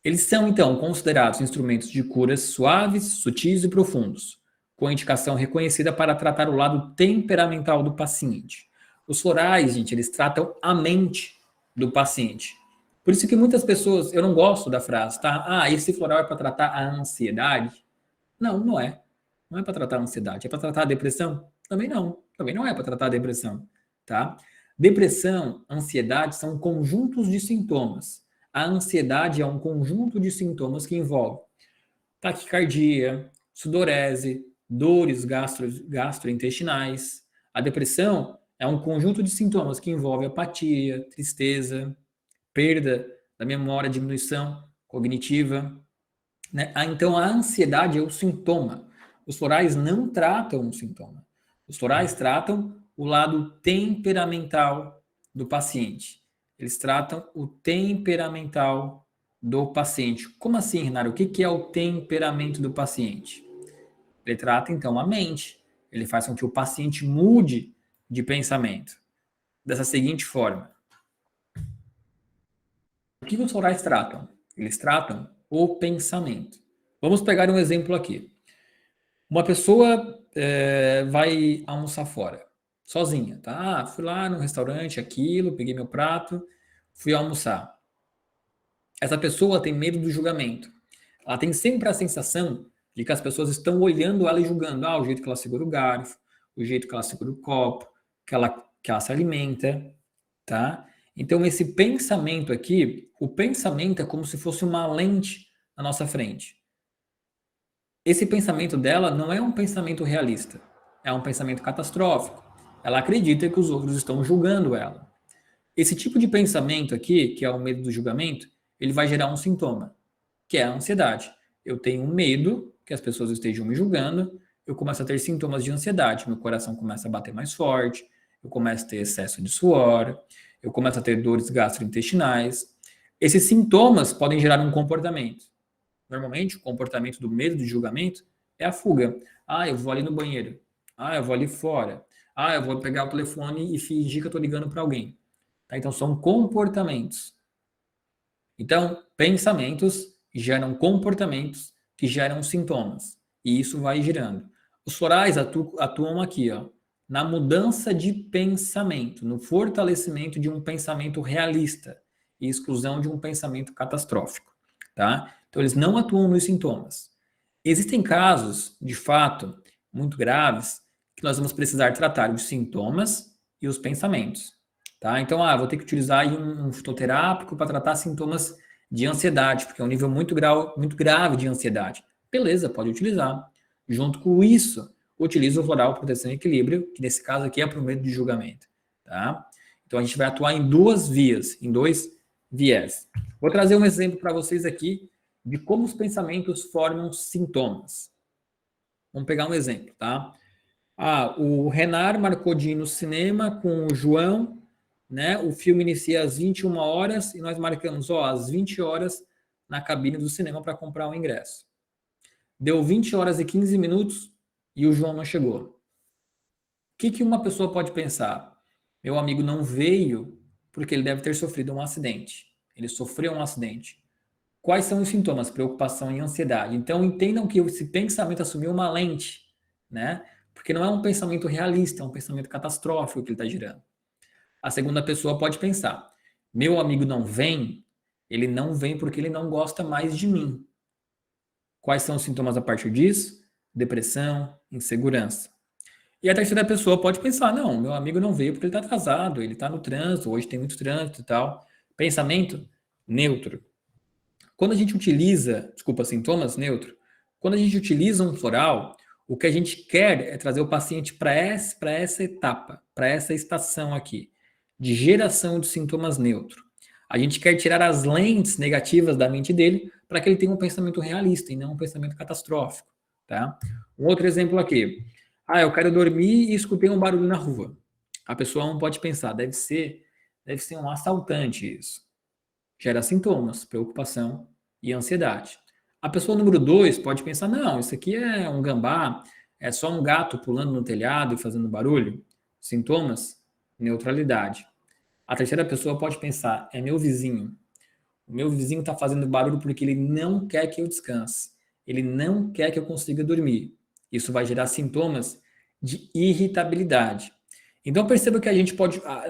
Eles são, então, considerados instrumentos de curas suaves, sutis e profundos, com indicação reconhecida para tratar o lado temperamental do paciente. Os florais, gente, eles tratam a mente do paciente. Por isso que muitas pessoas, eu não gosto da frase, tá? Esse floral é para tratar a ansiedade. Não, não é. Não é para tratar a ansiedade. É para tratar a depressão? Também não. Também não é para tratar a depressão, tá? Depressão, ansiedade são conjuntos de sintomas. A ansiedade é um conjunto de sintomas que envolve taquicardia, sudorese, dores gastrointestinais. A depressão é um conjunto de sintomas que envolve apatia, tristeza, perda da memória, diminuição cognitiva, né? Então, a ansiedade é o sintoma. Os florais não tratam o sintoma. Os florais tratam o lado temperamental do paciente. Eles tratam o temperamental do paciente. Como assim, Renato? O que é o temperamento do paciente? Ele trata, então, a mente. Ele faz com que o paciente mude de pensamento. Dessa seguinte forma. O que os florais tratam? Eles tratam o pensamento. Vamos pegar um exemplo aqui. Uma pessoa vai almoçar fora, sozinha, tá? Fui lá no restaurante, aquilo, peguei meu prato, fui almoçar. Essa pessoa tem medo do julgamento. Ela tem sempre a sensação de que as pessoas estão olhando ela e julgando. O jeito que ela segura o garfo, o jeito que ela segura o copo, que ela se alimenta, tá? Então, esse pensamento aqui, o pensamento é como se fosse uma lente na nossa frente. Esse pensamento dela não é um pensamento realista, é um pensamento catastrófico. Ela acredita que os outros estão julgando ela. Esse tipo de pensamento aqui, que é o medo do julgamento, ele vai gerar um sintoma, que é a ansiedade. Eu tenho medo que as pessoas estejam me julgando, eu começo a ter sintomas de ansiedade, meu coração começa a bater mais forte, eu começo a ter excesso de suor, eu começo a ter dores gastrointestinais. Esses sintomas podem gerar um comportamento. Normalmente, o comportamento do medo de julgamento é a fuga. Eu vou ali no banheiro. Eu vou ali fora. Eu vou pegar o telefone e fingir que eu estou ligando para alguém. Tá? Então, são comportamentos. Então, pensamentos geram comportamentos que geram sintomas. E isso vai girando. Os florais atuam aqui, ó, na mudança de pensamento, no fortalecimento de um pensamento realista e exclusão de um pensamento catastrófico. Tá? Então, eles não atuam nos sintomas. Existem casos, de fato, muito graves, que nós vamos precisar tratar os sintomas e os pensamentos. Tá? Então, vou ter que utilizar aí um fitoterápico para tratar sintomas de ansiedade, porque é um nível muito grave de ansiedade. Beleza, pode utilizar. Junto com isso, utiliza o floral proteção e equilíbrio, que nesse caso aqui é para o medo de julgamento. Tá? Então, a gente vai atuar em duas vias, em dois viés. Vou trazer um exemplo para vocês aqui de como os pensamentos formam sintomas. Vamos pegar um exemplo, tá? O Renar marcou de ir no cinema com o João, né? O filme inicia às 21 horas e nós marcamos, às 20 horas na cabine do cinema para comprar o ingresso. Deu 20 horas e 15 minutos e o João não chegou. O que uma pessoa pode pensar? Meu amigo não veio porque ele deve ter sofrido um acidente. Ele sofreu um acidente. Quais são os sintomas? Preocupação e ansiedade. Então, entendam que esse pensamento assumiu uma lente, né? Porque não é um pensamento realista, é um pensamento catastrófico que ele está gerando. A segunda pessoa pode pensar: meu amigo não vem, ele não vem porque ele não gosta mais de mim. Quais são os sintomas a partir disso? Depressão, insegurança. E a terceira pessoa pode pensar: não, meu amigo não veio porque ele está atrasado, ele está no trânsito, hoje tem muito trânsito e tal. Pensamento neutro. Quando a gente utiliza, sintomas neutro, quando a gente utiliza um floral, o que a gente quer é trazer o paciente para essa etapa, para essa estação aqui, de geração de sintomas neutro. A gente quer tirar as lentes negativas da mente dele para que ele tenha um pensamento realista e não um pensamento catastrófico, tá? Um outro exemplo aqui. Eu quero dormir e escutei um barulho na rua. A pessoa não pode pensar, deve ser um assaltante isso. Gera sintomas, preocupação e ansiedade. A pessoa número 2 pode pensar, não, isso aqui é um gambá, é só um gato pulando no telhado e fazendo barulho. Sintomas, neutralidade. A terceira pessoa pode pensar, é meu vizinho. O meu vizinho está fazendo barulho porque ele não quer que eu descanse. Ele não quer que eu consiga dormir. Isso vai gerar sintomas de irritabilidade. Então perceba que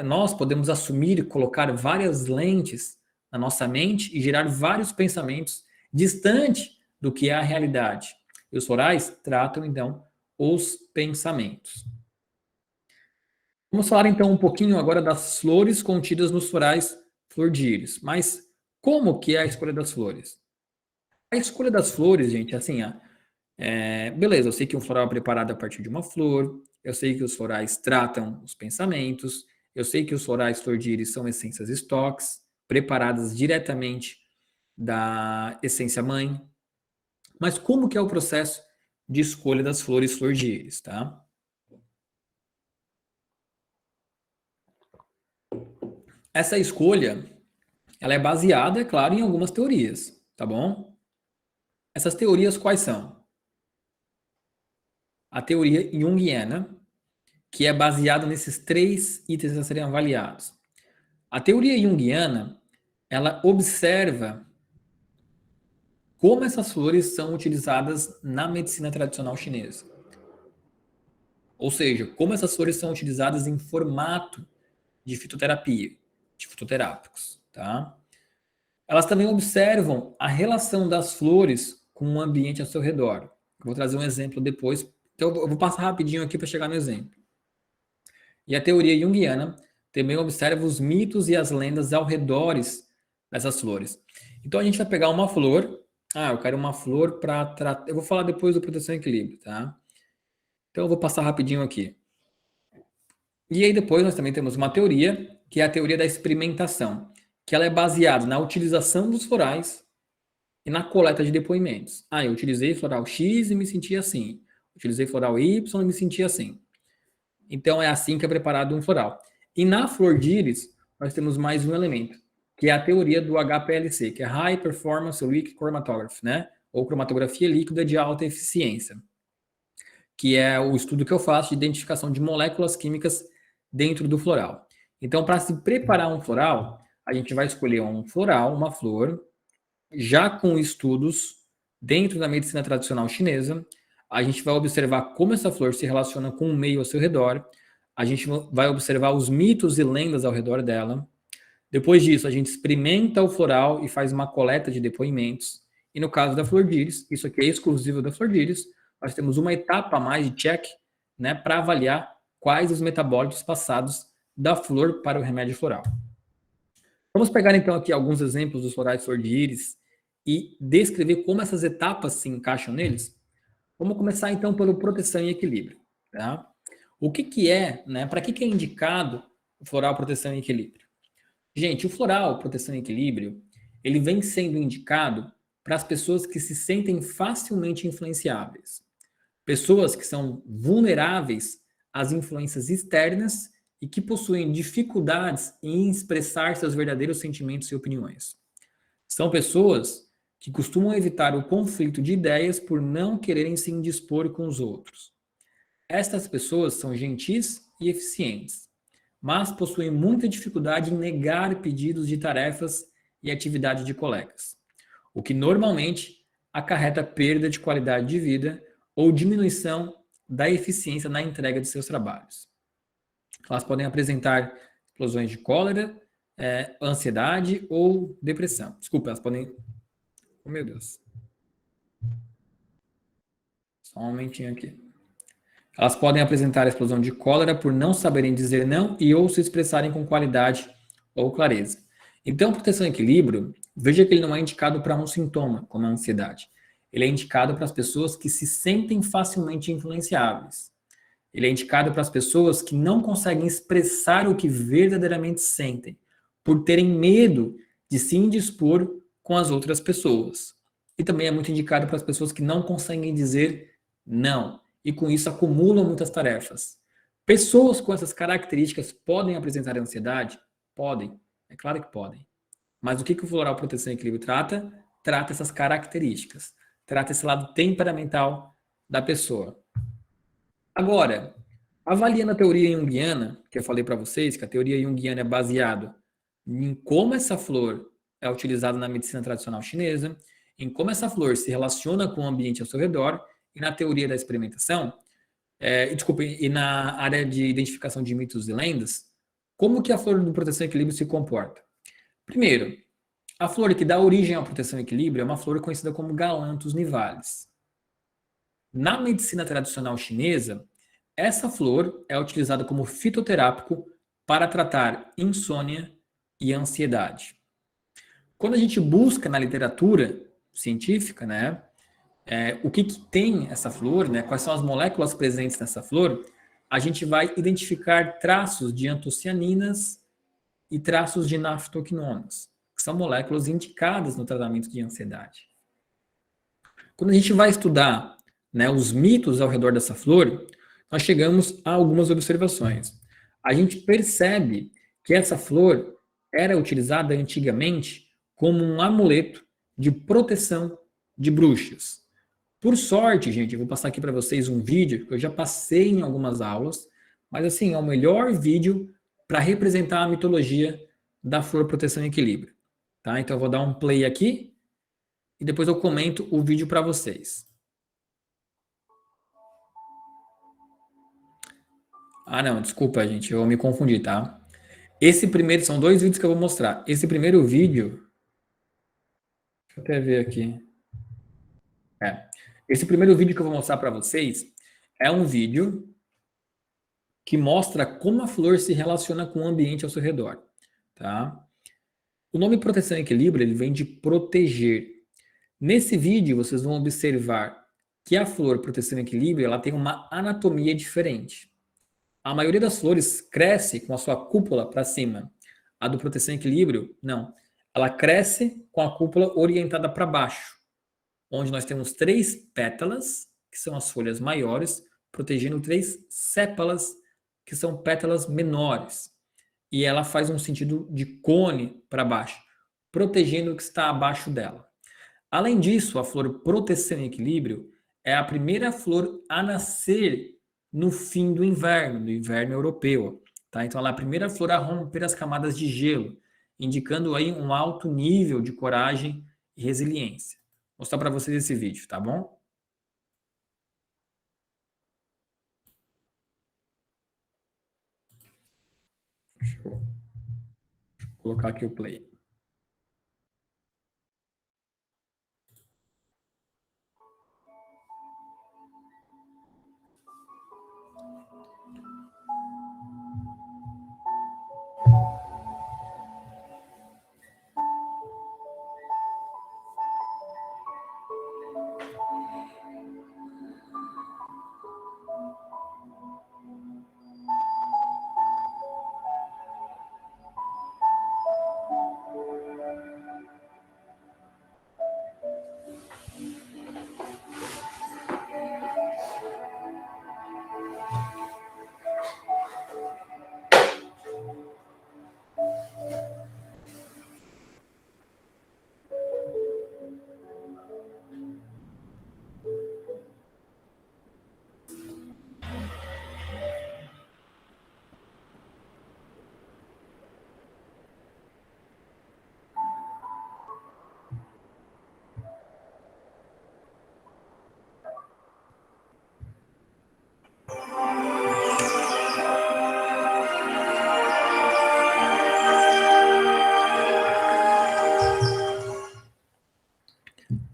nós podemos assumir e colocar várias lentes na nossa mente e gerar vários pensamentos distante do que é a realidade. E os florais tratam, então, os pensamentos. Vamos falar, então, um pouquinho agora das flores contidas nos florais flor de íris. Mas como que é a escolha das flores? A escolha das flores, gente, assim, beleza, eu sei que um floral é preparado a partir de uma flor, eu sei que os florais tratam os pensamentos, eu sei que os florais flor de íris são essências estoques, preparadas diretamente da essência mãe. Mas como que é o processo de escolha das flores flor de íris, tá? Essa escolha, ela é baseada, é claro, em algumas teorias, tá bom? Essas teorias quais são? A teoria junguiana, que é baseada nesses 3 itens a serem avaliados. A teoria junguiana, ela observa como essas flores são utilizadas na medicina tradicional chinesa. Ou seja, como essas flores são utilizadas em formato de fitoterapia, de fitoterápicos, tá? Elas também observam a relação das flores com o ambiente ao seu redor. Eu vou trazer um exemplo depois, então eu vou passar rapidinho aqui para chegar no exemplo. E a teoria junguiana também observa os mitos e as lendas ao redor dessas flores. Então a gente vai pegar uma flor. Eu quero uma flor para tratar. Eu vou falar depois do proteção e equilíbrio, tá? Então eu vou passar rapidinho aqui. E aí depois nós também temos uma teoria, que é a teoria da experimentação, que ela é baseada na utilização dos florais e na coleta de depoimentos. Eu utilizei floral X e me senti assim. Utilizei floral Y e me senti assim. Então, é assim que é preparado um floral. E na flor de íris, nós temos mais um elemento, que é a teoria do HPLC, que é High Performance Liquid Chromatography, né? Ou cromatografia líquida de alta eficiência, que é o estudo que eu faço de identificação de moléculas químicas dentro do floral. Então, para se preparar um floral, a gente vai escolher um floral, uma flor, já com estudos dentro da medicina tradicional chinesa. A gente vai observar como essa flor se relaciona com o meio ao seu redor. A gente vai observar os mitos e lendas ao redor dela. Depois disso, a gente experimenta o floral e faz uma coleta de depoimentos. E no caso da flor de íris, isso aqui é exclusivo da flor de íris, nós temos uma etapa a mais de check, né, para avaliar quais os metabólitos passados da flor para o remédio floral. Vamos pegar então aqui alguns exemplos dos florais flor de íris e descrever como essas etapas se encaixam neles. Vamos começar então pelo proteção e equilíbrio, tá? O que é, né? Para que é indicado o floral proteção e equilíbrio? Gente, o floral proteção e equilíbrio, ele vem sendo indicado para as pessoas que se sentem facilmente influenciáveis. Pessoas que são vulneráveis às influências externas e que possuem dificuldades em expressar seus verdadeiros sentimentos e opiniões. São pessoas que costumam evitar o conflito de ideias por não quererem se indispor com os outros. Estas pessoas são gentis e eficientes, mas possuem muita dificuldade em negar pedidos de tarefas e atividades de colegas, o que normalmente acarreta perda de qualidade de vida ou diminuição da eficiência na entrega de seus trabalhos. Elas podem apresentar explosões de cólera, ansiedade ou depressão. Desculpa, elas podem... Oh, meu Deus. Só um momentinho aqui. Elas podem apresentar explosão de cólera por não saberem dizer não e ou se expressarem com qualidade ou clareza. Então, proteção e equilíbrio, veja que ele não é indicado para um sintoma, como a ansiedade. Ele é indicado para as pessoas que se sentem facilmente influenciáveis. Ele é indicado para as pessoas que não conseguem expressar o que verdadeiramente sentem, por terem medo de se indispor com as outras pessoas. E também é muito indicado para as pessoas que não conseguem dizer não, e com isso acumulam muitas tarefas. Pessoas com essas características podem apresentar ansiedade? Podem, é claro que podem. Mas o que o Floral Proteção e Equilíbrio trata? Trata essas características, trata esse lado temperamental da pessoa. Agora, avaliando a teoria junguiana, que eu falei para vocês, que a teoria junguiana é baseada em como essa flor é utilizada na medicina tradicional chinesa, em como essa flor se relaciona com o ambiente ao seu redor, e na teoria da experimentação, e na área de identificação de mitos e lendas, como que a flor do proteção e equilíbrio se comporta? Primeiro, a flor que dá origem à proteção e equilíbrio é uma flor conhecida como Galanthus nivalis. Na medicina tradicional chinesa, essa flor é utilizada como fitoterápico para tratar insônia e ansiedade. Quando a gente busca na literatura científica, né, o que tem essa flor, né, quais são as moléculas presentes nessa flor, a gente vai identificar traços de antocianinas e traços de naftoquinonas, que são moléculas indicadas no tratamento de ansiedade. Quando a gente vai estudar, né, os mitos ao redor dessa flor, nós chegamos a algumas observações. A gente percebe que essa flor era utilizada antigamente como um amuleto de proteção de bruxas. Por sorte, gente, eu vou passar aqui para vocês um vídeo que eu já passei em algumas aulas, mas assim, é o melhor vídeo para representar a mitologia da flor proteção e equilíbrio. Tá? Então eu vou dar um play aqui e depois eu comento o vídeo para vocês. Ah, não, desculpa, gente, eu me confundi, tá? Esse primeiro, são dois vídeos que eu vou mostrar. Esse primeiro vídeo, deixa eu até ver aqui. Esse primeiro vídeo que eu vou mostrar para vocês é um vídeo que mostra como a flor se relaciona com o ambiente ao seu redor, tá? O nome proteção e equilíbrio, ele vem de proteger. Nesse vídeo, vocês vão observar que a flor proteção e equilíbrio, ela tem uma anatomia diferente. A maioria das flores cresce com a sua cúpula para cima. A do proteção e equilíbrio, não. Ela cresce com a cúpula orientada para baixo, onde nós temos 3 pétalas, que são as folhas maiores, protegendo 3 sépalas, que são pétalas menores. E ela faz um sentido de cone para baixo, protegendo o que está abaixo dela. Além disso, a flor proteção e equilíbrio é a primeira flor a nascer no fim do inverno europeu. Tá? Então, ela é a primeira flor a romper as camadas de gelo, indicando aí um alto nível de coragem e resiliência. Vou mostrar para vocês esse vídeo, tá bom? Deixa eu colocar aqui o play.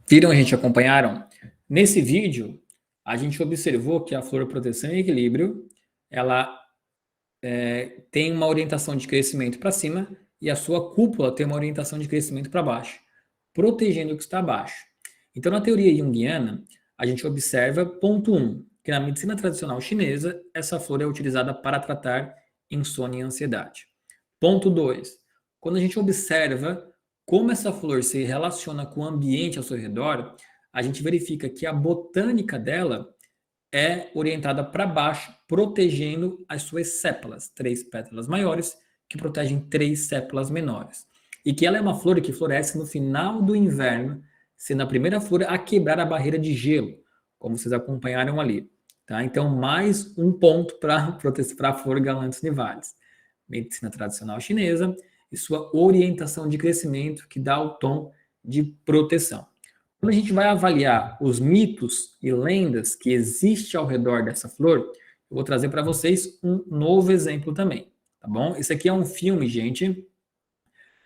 Viram, gente? Acompanharam? Nesse vídeo, a gente observou que a flor proteção e equilíbrio, ela tem uma orientação de crescimento para cima e a sua cúpula tem uma orientação de crescimento para baixo, protegendo o que está abaixo. Então, na teoria junguiana, a gente observa, ponto 1, que na medicina tradicional chinesa, essa flor é utilizada para tratar insônia e ansiedade. Ponto 2, quando a gente observa como essa flor se relaciona com o ambiente ao seu redor, a gente verifica que a botânica dela é orientada para baixo, protegendo as suas sépalas, 3 pétalas maiores, que protegem 3 sépalas menores. E que ela é uma flor que floresce no final do inverno, sendo a primeira flor a quebrar a barreira de gelo, como vocês acompanharam ali. Tá? Então, mais um ponto para a flor Galanthus nivalis. Medicina tradicional chinesa e sua orientação de crescimento que dá o tom de proteção. Quando a gente vai avaliar os mitos e lendas que existem ao redor dessa flor, eu vou trazer para vocês um novo exemplo também, tá bom? Esse aqui é um filme, gente,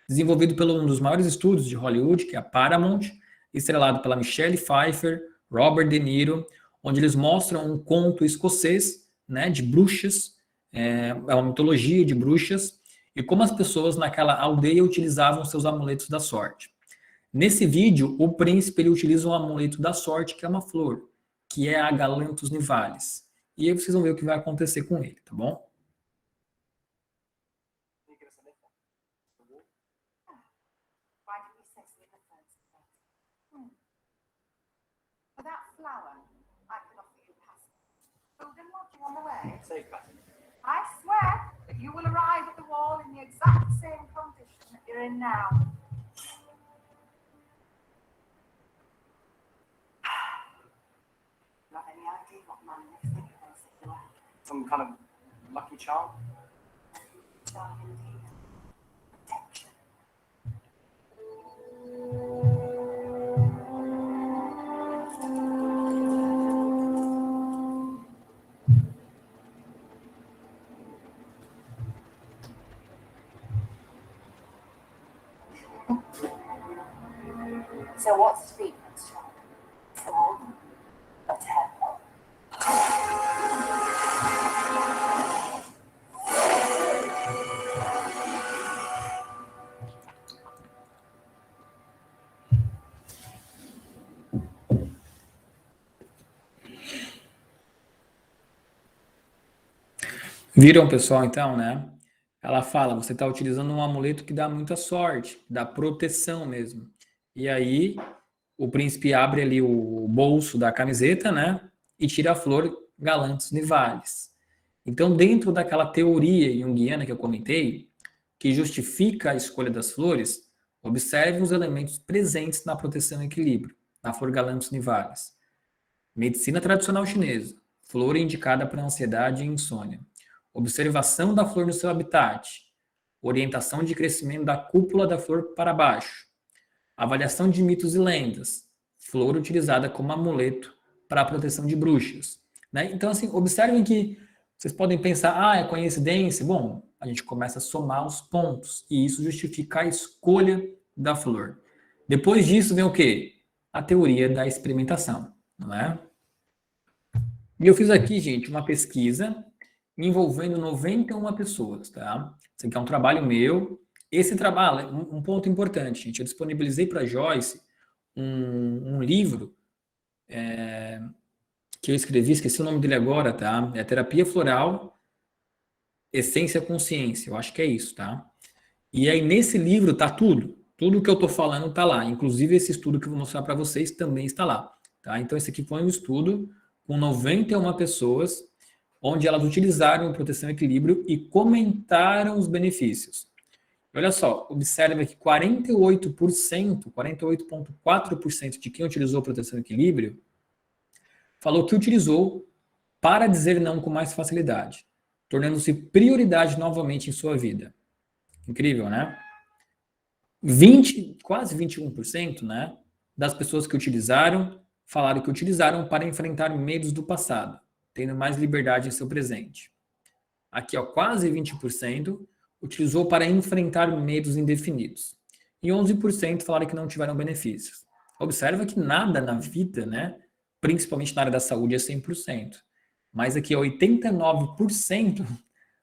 desenvolvido por um dos maiores estúdios de Hollywood, que é a Paramount, estrelado pela Michelle Pfeiffer, Robert De Niro, onde eles mostram um conto escocês, né, de bruxas, é uma mitologia de bruxas, e como as pessoas naquela aldeia utilizavam seus amuletos da sorte. Nesse vídeo, o príncipe ele utiliza um amuleto da sorte, que é uma flor, que é a Galanthus nivalis. E aí vocês vão ver o que vai acontecer com ele, tá bom? I swear that you will arrive at the wall in the exact same condition that you're in now. Not any idea what man next thing was that you are. Some kind of lucky charm? Charm indeed. Protection. So what's the treatment, Sean? Sword or temple? Viram, pessoal, então, né? Ela fala, você está utilizando um amuleto que dá muita sorte, dá proteção mesmo. E aí, o príncipe abre ali o bolso da camiseta, né? E tira a flor Galanthus nivalis. Então, dentro daquela teoria junguiana que eu comentei, que justifica a escolha das flores, observe os elementos presentes na proteção e equilíbrio, na flor Galanthus nivalis. Medicina tradicional chinesa, flor indicada para ansiedade e insônia. Observação da flor no seu habitat. Orientação de crescimento da cúpula da flor para baixo. Avaliação de mitos e lendas. Flor utilizada como amuleto para a proteção de bruxas. Né? Então, assim, observem que vocês podem pensar, é coincidência? Bom, a gente começa a somar os pontos e isso justifica a escolha da flor. Depois disso vem o quê? A teoria da experimentação, não é? E eu fiz aqui, gente, uma pesquisa envolvendo 91 pessoas, tá? Isso aqui é um trabalho meu. Esse trabalho, um ponto importante, gente, eu disponibilizei para a Joyce um livro que eu escrevi, esqueci o nome dele agora, tá? É Terapia Floral, Essência Consciência, eu acho que é isso, tá? E aí nesse livro tá tudo que eu tô falando tá lá, inclusive esse estudo que eu vou mostrar para vocês também está lá, tá? Então esse aqui foi um estudo com 91 pessoas, onde elas utilizaram proteção e equilíbrio e comentaram os benefícios. Olha só, observa que 48,4% de quem utilizou proteção e equilíbrio falou que utilizou para dizer não com mais facilidade, tornando-se prioridade novamente em sua vida. Incrível, né? Quase 21%, né, das pessoas que utilizaram, falaram que utilizaram para enfrentar medos do passado, tendo mais liberdade em seu presente. Aqui, ó, quase 20% utilizou para enfrentar medos indefinidos. E 11% falaram que não tiveram benefícios. Observa que nada na vida, né, principalmente na área da saúde, é 100%. Mas aqui 89%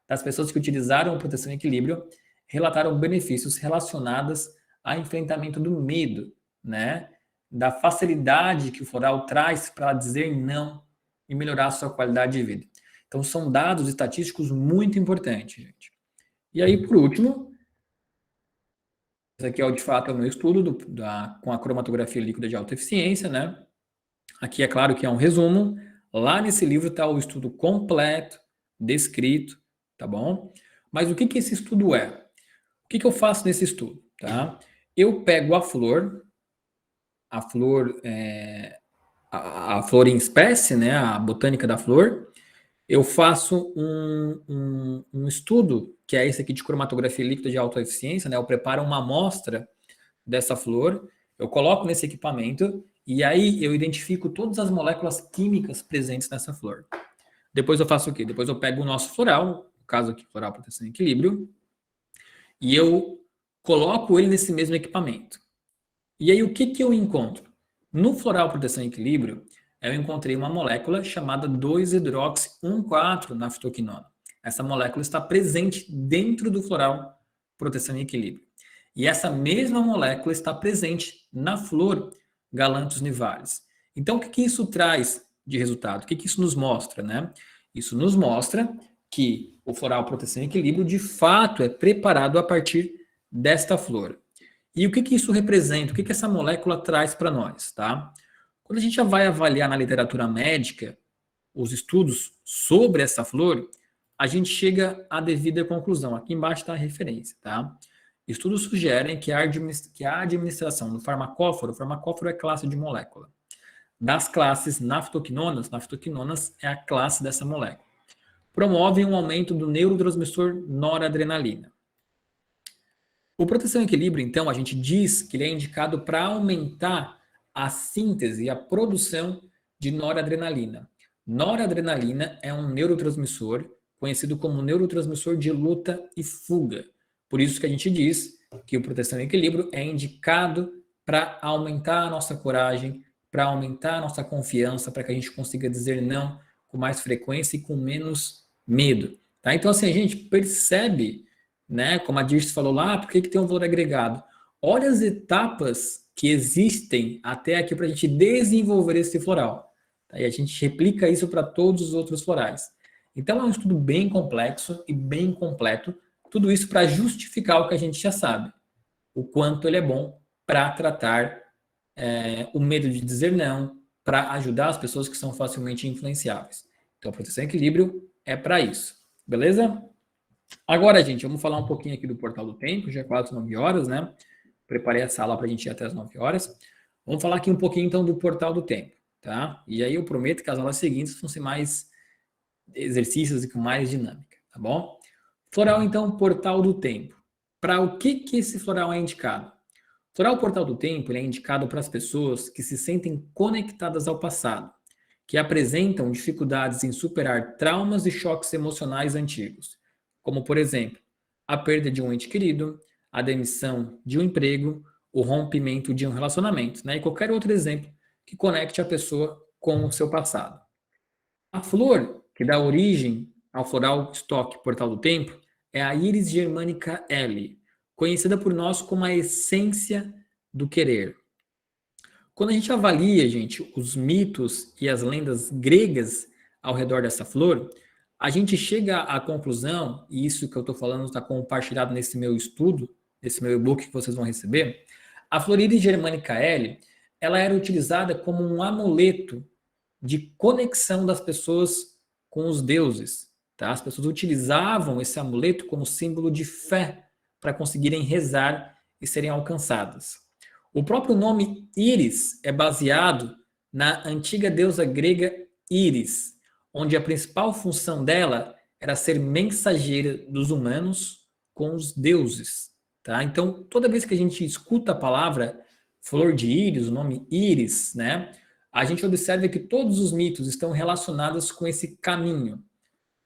das pessoas que utilizaram a proteção e equilíbrio relataram benefícios relacionados ao enfrentamento do medo, né, da facilidade que o floral traz para dizer não e melhorar a sua qualidade de vida. Então, são dados estatísticos muito importantes, gente. E aí, por último, esse aqui de fato, é o meu estudo com a cromatografia líquida de alta eficiência, né? Aqui é claro que é um resumo. Lá nesse livro está o estudo completo, descrito, tá bom? Mas o que esse estudo é? O que eu faço nesse estudo, tá? Eu pego a flor em espécie, né? A botânica da flor. Eu faço um estudo, que é esse aqui de cromatografia líquida de alta eficiência, né? Eu preparo uma amostra dessa flor, eu coloco nesse equipamento e aí eu identifico todas as moléculas químicas presentes nessa flor. Depois eu faço o quê? Depois eu pego o nosso floral, no caso aqui, floral proteção e equilíbrio, e eu coloco ele nesse mesmo equipamento. E aí o que eu encontro? No floral proteção e equilíbrio, eu encontrei uma molécula chamada 2-hidroxi-1,4-naftoquinona. Essa molécula está presente dentro do floral proteção e equilíbrio. E essa mesma molécula está presente na flor Galanthus nivalis. Então, o que isso traz de resultado? O que isso nos mostra, né? Isso nos mostra que o floral proteção e equilíbrio, de fato, é preparado a partir desta flor. E o que isso representa? O que essa molécula traz para nós, tá? Quando a gente já vai avaliar na literatura médica os estudos sobre essa flor, a gente chega à devida conclusão. Aqui embaixo está a referência, tá? Estudos sugerem que a administração do farmacóforo é classe de molécula. Das classes naftoquinonas é a classe dessa molécula. Promovem um aumento do neurotransmissor noradrenalina. O proteção e equilíbrio, então, a gente diz que ele é indicado para aumentar a síntese e a produção de noradrenalina. Noradrenalina é um neurotransmissor conhecido como neurotransmissor de luta e fuga. Por isso que a gente diz que o proteção e equilíbrio é indicado para aumentar a nossa coragem, para aumentar a nossa confiança, para que a gente consiga dizer não com mais frequência e com menos medo. Tá? Então, assim, a gente percebe, né, como a Dirce falou lá, por que tem um valor agregado? Olha as etapas que existem até aqui para a gente desenvolver esse floral. Tá? E a gente replica isso para todos os outros florais. Então, é um estudo bem complexo e bem completo. Tudo isso para justificar o que a gente já sabe. O quanto ele é bom para tratar o medo de dizer não, para ajudar as pessoas que são facilmente influenciáveis. Então, a proteção e equilíbrio é para isso. Beleza? Agora, gente, vamos falar um pouquinho aqui do Portal do Tempo. Já é quase 9 horas, né? Preparei a sala para a gente ir até as 9 horas. Vamos falar aqui um pouquinho, então, do Portal do Tempo, tá? E aí eu prometo que as aulas seguintes vão ser mais exercícios e com mais dinâmica, tá bom? Floral, então, Portal do Tempo. Para o que esse floral é indicado? O floral Portal do Tempo ele é indicado para as pessoas que se sentem conectadas ao passado, que apresentam dificuldades em superar traumas e choques emocionais antigos, como, por exemplo, a perda de um ente querido, a demissão de um emprego, o rompimento de um relacionamento, né? E qualquer outro exemplo que conecte a pessoa com o seu passado. A flor que dá origem ao floral estoque Portal do Tempo é a Iris germanica L, conhecida por nós como a essência do querer. Quando a gente avalia, gente, os mitos e as lendas gregas ao redor dessa flor, a gente chega à conclusão, e isso que eu estou falando está compartilhado nesse meu estudo, nesse meu e-book que vocês vão receber, a flor Iris germanica L, ela era utilizada como um amuleto de conexão das pessoas com os deuses. Tá? As pessoas utilizavam esse amuleto como símbolo de fé para conseguirem rezar e serem alcançadas. O próprio nome Íris é baseado na antiga deusa grega Íris, onde a principal função dela era ser mensageira dos humanos com os deuses. Tá? Então, toda vez que a gente escuta a palavra flor de íris, o nome Íris, né, a gente observa que todos os mitos estão relacionados com esse caminho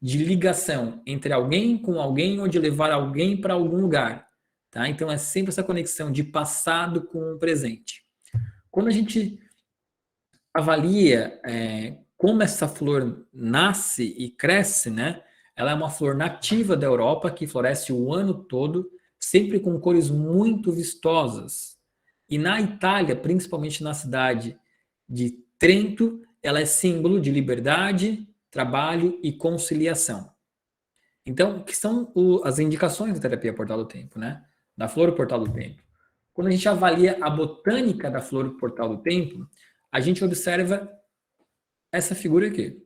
de ligação entre alguém com alguém ou de levar alguém para algum lugar. Tá? Então, é sempre essa conexão de passado com o presente. Quando a gente avalia como essa flor nasce e cresce, né? Ela é uma flor nativa da Europa que floresce o ano todo, sempre com cores muito vistosas. E na Itália, principalmente na cidade de Trento, ela é símbolo de liberdade, trabalho e conciliação. Então, o que são as indicações da terapia Portal do Tempo, né? Da flor Portal do Tempo. Quando a gente avalia a botânica da flor Portal do Tempo, a gente observa essa figura aqui.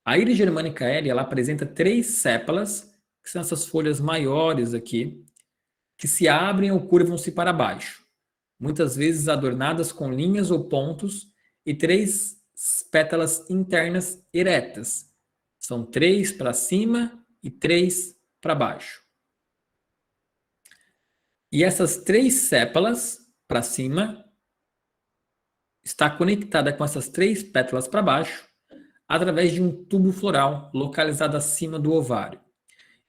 A Iris germanica L, ela apresenta 3 sépalas, que são essas folhas maiores aqui, que se abrem ou curvam-se para baixo, muitas vezes adornadas com linhas ou pontos, e 3 pétalas internas eretas. São 3 para cima e 3 para baixo. E essas 3 sépalas para cima está conectada com essas 3 pétalas para baixo através de um tubo floral localizado acima do ovário.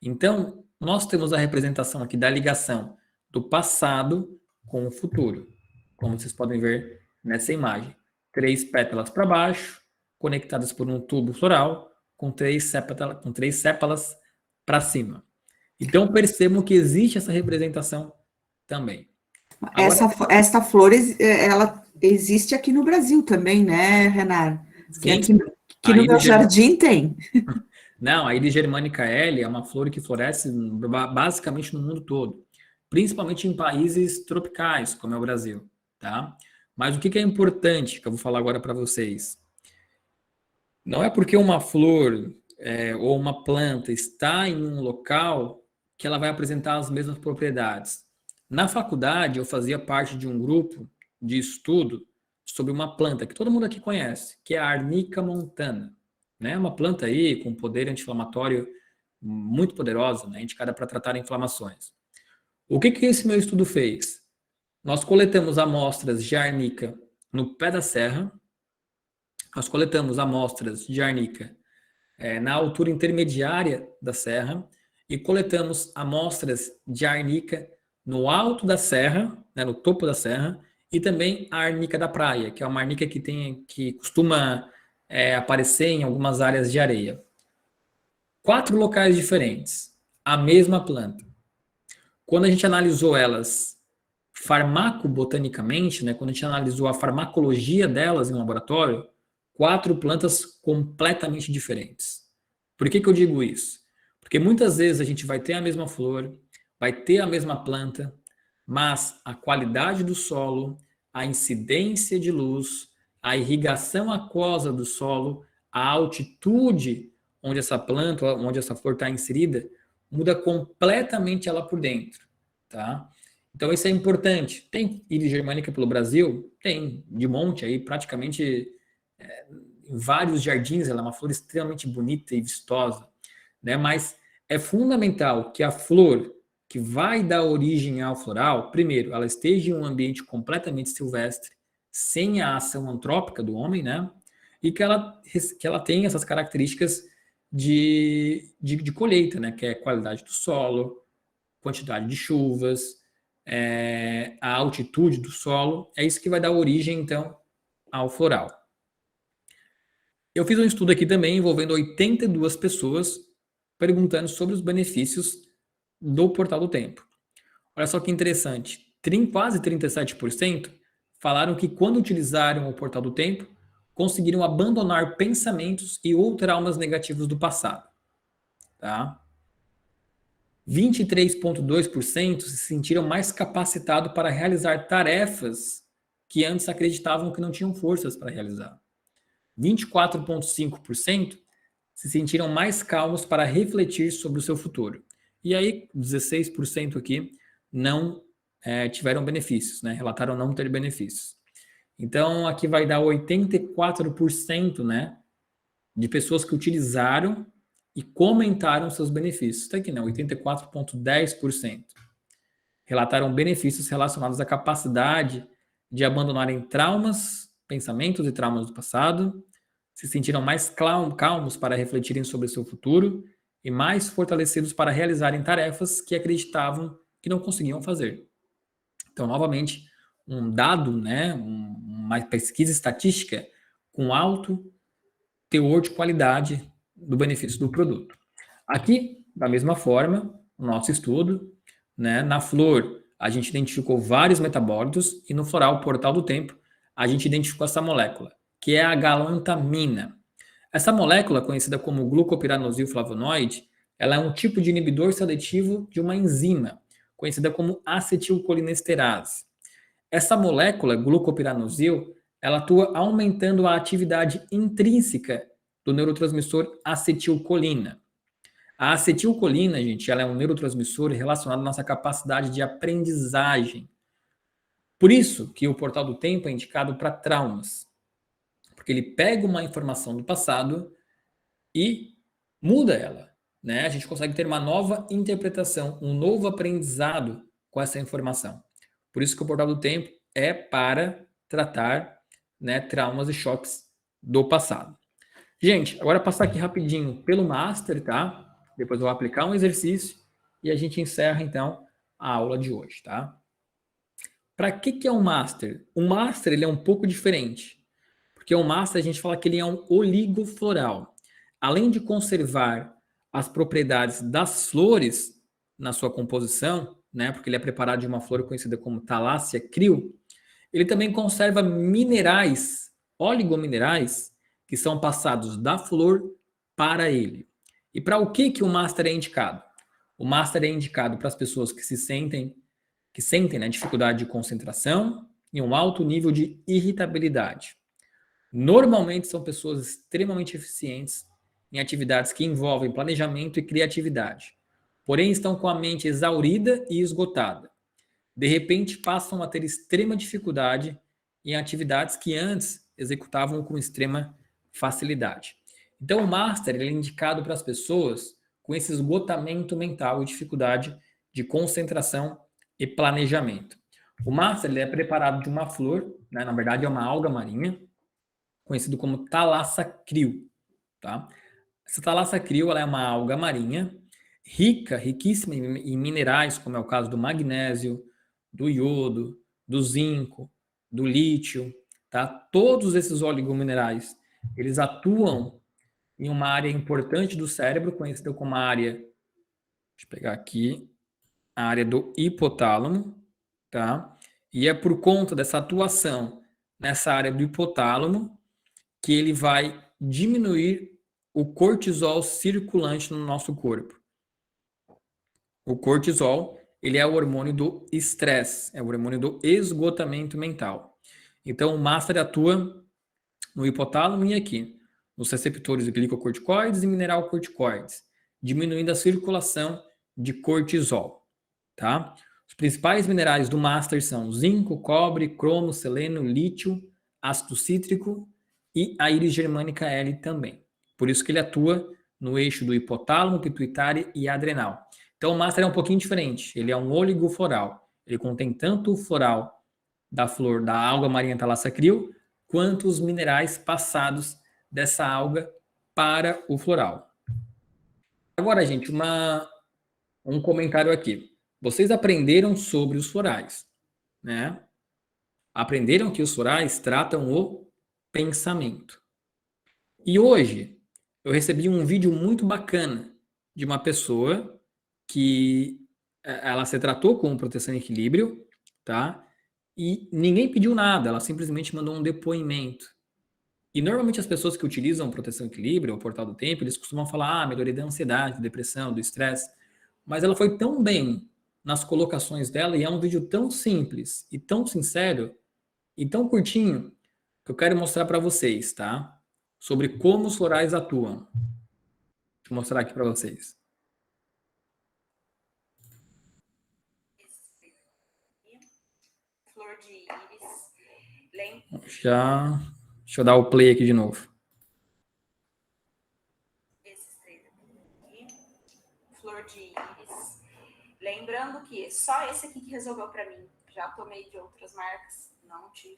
Então, nós temos a representação aqui da ligação do passado com o futuro, como vocês podem ver nessa imagem. 3 pétalas para baixo, conectadas por um tubo floral, com 3 sépalas para cima. Então, percebam que existe essa representação também. Agora, Essa flor, ela existe aqui no Brasil também, né, Renato? Que aqui no meu jardim tem. Não, a Iris germanica L é uma flor que floresce basicamente no mundo todo, principalmente em países tropicais, como é o Brasil, tá? Mas o que é importante, que eu vou falar agora para vocês? Não é porque uma flor ou uma planta está em um local que ela vai apresentar as mesmas propriedades. Na faculdade, eu fazia parte de um grupo de estudo sobre uma planta que todo mundo aqui conhece, que é a Arnica montana. Né? Uma planta aí com poder anti-inflamatório muito poderosa, né? Indicada para tratar inflamações. O que esse meu estudo fez? Nós coletamos amostras de arnica no pé da serra, nós coletamos amostras de arnica na altura intermediária da serra e coletamos amostras de arnica no alto da serra, né, no topo da serra, e também a arnica da praia, que é uma arnica que costuma aparecer em algumas áreas de areia. 4 locais diferentes, a mesma planta. Quando a gente analisou elas farmacobotanicamente, né, quando a gente analisou a farmacologia delas em laboratório, 4 plantas completamente diferentes. Por que eu digo isso? Porque muitas vezes a gente vai ter a mesma flor, vai ter a mesma planta, mas a qualidade do solo, a incidência de luz, a irrigação aquosa do solo, a altitude onde essa planta, onde essa flor está inserida, muda completamente ela por dentro, tá? Então isso é importante. Tem Iris germanica pelo Brasil? Tem, de monte aí, praticamente em vários jardins, ela é uma flor extremamente bonita e vistosa, né? Mas é fundamental que a flor que vai dar origem ao floral, primeiro, ela esteja em um ambiente completamente silvestre, sem a ação antrópica do homem, né? E que ela tenha essas características de colheita, né? Que é a qualidade do solo, quantidade de chuvas, a altitude do solo. É isso que vai dar origem, então, ao floral. Eu fiz um estudo aqui também envolvendo 82 pessoas, perguntando sobre os benefícios do Portal do Tempo. Olha só que interessante, quase 37% falaram que quando utilizaram o Portal do Tempo, conseguiram abandonar pensamentos e ou traumas negativos do passado. Tá? 23,2% se sentiram mais capacitados para realizar tarefas que antes acreditavam que não tinham forças para realizar. 24,5% se sentiram mais calmos para refletir sobre o seu futuro. E aí, 16% aqui não tiveram benefícios, né? Relataram não ter benefícios. Então, aqui vai dar 84%, né, de pessoas que utilizaram e comentaram seus benefícios. Está aqui, né? 84,10%. Relataram benefícios relacionados à capacidade de abandonarem traumas, pensamentos e traumas do passado, se sentiram mais calmos para refletirem sobre o seu futuro e mais fortalecidos para realizarem tarefas que acreditavam que não conseguiam fazer. Então, novamente, um dado, né, uma pesquisa estatística com alto teor de qualidade do benefício do produto. Aqui, da mesma forma, o nosso estudo, né, na flor, a gente identificou vários metabólitos e no floral Portal do Tempo, a gente identificou essa molécula, que é a galantamina. Essa molécula, conhecida como glucopiranosil-flavonoide, ela é um tipo de inibidor seletivo de uma enzima, conhecida como acetilcolinesterase. Essa molécula, glucopiranosil, ela atua aumentando a atividade intrínseca do neurotransmissor acetilcolina. A acetilcolina, gente, ela é um neurotransmissor relacionado à nossa capacidade de aprendizagem. Por isso que o Portal do Tempo é indicado para traumas. Porque ele pega uma informação do passado e muda ela, né? A gente consegue ter uma nova interpretação, um novo aprendizado com essa informação. Por isso que o Portal do Tempo é para tratar, né, traumas e choques do passado. Gente, agora passar aqui rapidinho pelo Master, tá? Depois eu vou aplicar um exercício e a gente encerra, então, a aula de hoje, tá? Para que é um Master? O Master, ele é um pouco diferente. Porque o Master, a gente fala que ele é um oligofloral. Além de conservar as propriedades das flores na sua composição, né? Porque ele é preparado de uma flor conhecida como Thalassia cryo, ele também conserva minerais, oligominerais, que são passados da flor para ele. E para o que o Master é indicado? O Master é indicado para as pessoas que sentem, né, dificuldade de concentração e um alto nível de irritabilidade. Normalmente são pessoas extremamente eficientes em atividades que envolvem planejamento e criatividade, porém estão com a mente exaurida e esgotada. De repente passam a ter extrema dificuldade em atividades que antes executavam com extrema facilidade. Então, o Master ele é indicado para as pessoas com esse esgotamento mental e dificuldade de concentração e planejamento. O Master ele é preparado de uma flor, né? Na verdade é uma alga marinha, conhecido como Thalassia cryo, tá? Essa Thalassia cryo ela é uma alga marinha riquíssima em minerais, como é o caso do magnésio, do iodo, do zinco, do lítio, tá? Todos esses oligominerais, eles atuam em uma área importante do cérebro, conhecida como a área, deixa eu pegar aqui, a área do hipotálamo, tá? E é por conta dessa atuação nessa área do hipotálamo que ele vai diminuir o cortisol circulante no nosso corpo. O cortisol, ele é o hormônio do estresse, é o hormônio do esgotamento mental. Então, o Master atua no hipotálamo e aqui, nos receptores glicocorticoides e mineralocorticoides, diminuindo a circulação de cortisol, tá? Os principais minerais do Master são zinco, cobre, cromo, selênio, lítio, ácido cítrico e a íris germânica L também. Por isso que ele atua no eixo do hipotálamo, pituitário e adrenal. Então, o Master é um pouquinho diferente. Ele é um oligofloral. Ele contém tanto o floral da flor da alga marinha Thalassia cryo, quanto os minerais passados dessa alga para o floral. Agora, gente, um comentário aqui. Vocês aprenderam sobre os florais, né? Aprenderam que os florais tratam o pensamento. E hoje, eu recebi um vídeo muito bacana de uma pessoa que ela se tratou com proteção e equilíbrio, tá? E ninguém pediu nada, ela simplesmente mandou um depoimento. E normalmente as pessoas que utilizam proteção e equilíbrio, o Portal do Tempo, eles costumam falar, melhoria da ansiedade, depressão, do estresse. Mas ela foi tão bem nas colocações dela e é um vídeo tão simples e tão sincero e tão curtinho que eu quero mostrar para vocês, tá? Sobre como os florais atuam. Deixa eu mostrar aqui para vocês. Flor de íris. Deixa eu dar o play aqui de novo. Esses três aqui. Flor de íris. Lembrando que só esse aqui que resolveu para mim. Já tomei de outras marcas, não tive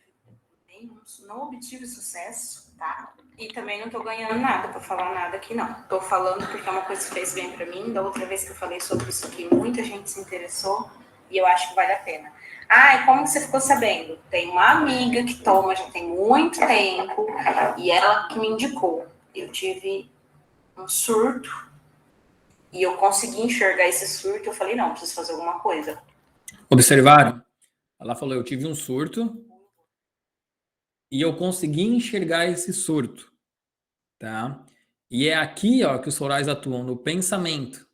nenhum, não obtive sucesso, tá? E também não tô ganhando nada para falar nada aqui, não. Tô falando porque é uma coisa que fez bem para mim. Da outra vez que eu falei sobre isso aqui, muita gente se interessou. e eu acho que vale a pena. Ah, e como que você ficou sabendo? Tem uma amiga que toma já tem muito tempo e ela que me indicou. Eu tive um surto e eu consegui enxergar esse surto. Eu falei, não, preciso fazer alguma coisa. Observaram? Ela falou, eu tive um surto e eu consegui enxergar esse surto, tá? E é aqui, ó, que os florais atuam no pensamento.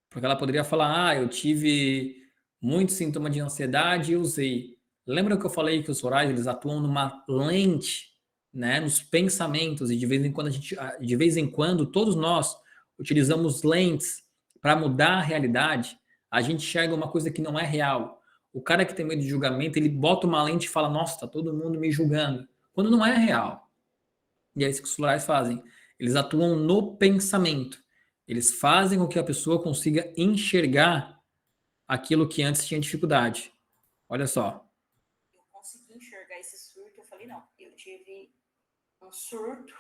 Porque ela poderia falar, eu tive muito sintoma de ansiedade e usei. Lembra que eu falei que os florais, eles atuam numa lente, né, nos pensamentos, e de vez em quando, todos nós utilizamos lentes para mudar a realidade. A gente enxerga uma coisa que não é real. O cara que tem medo de julgamento, ele bota uma lente e fala, nossa, tá todo mundo me julgando, quando não é real. E é isso que os florais fazem. Eles atuam no pensamento. Eles fazem com que a pessoa consiga enxergar aquilo que antes tinha dificuldade. Olha só. Eu consegui enxergar esse surto. Eu falei, não, eu tive um surto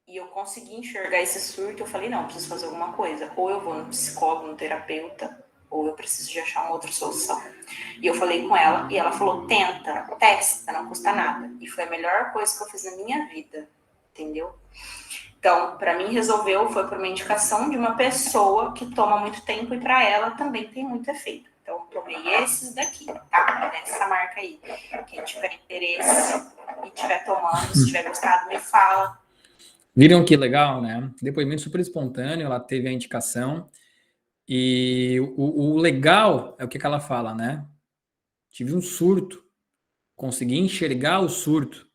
e eu consegui enxergar esse surto. Eu falei, não, preciso fazer alguma coisa. Ou eu vou no psicólogo, no terapeuta, ou eu preciso de achar uma outra solução. E eu falei com ela, e ela falou, testa, não custa nada. E foi a melhor coisa que eu fiz na minha vida, entendeu? Então, para mim, resolveu, foi por uma indicação de uma pessoa que toma muito tempo e para ela também tem muito efeito. Então, tomei esses daqui, tá? Dessa marca aí. Quem tiver interesse e estiver tomando, se tiver gostado, me fala. Viram que legal, né? Depoimento super espontâneo, ela teve a indicação. E o legal é o que ela fala, né? Tive um surto, consegui enxergar o surto,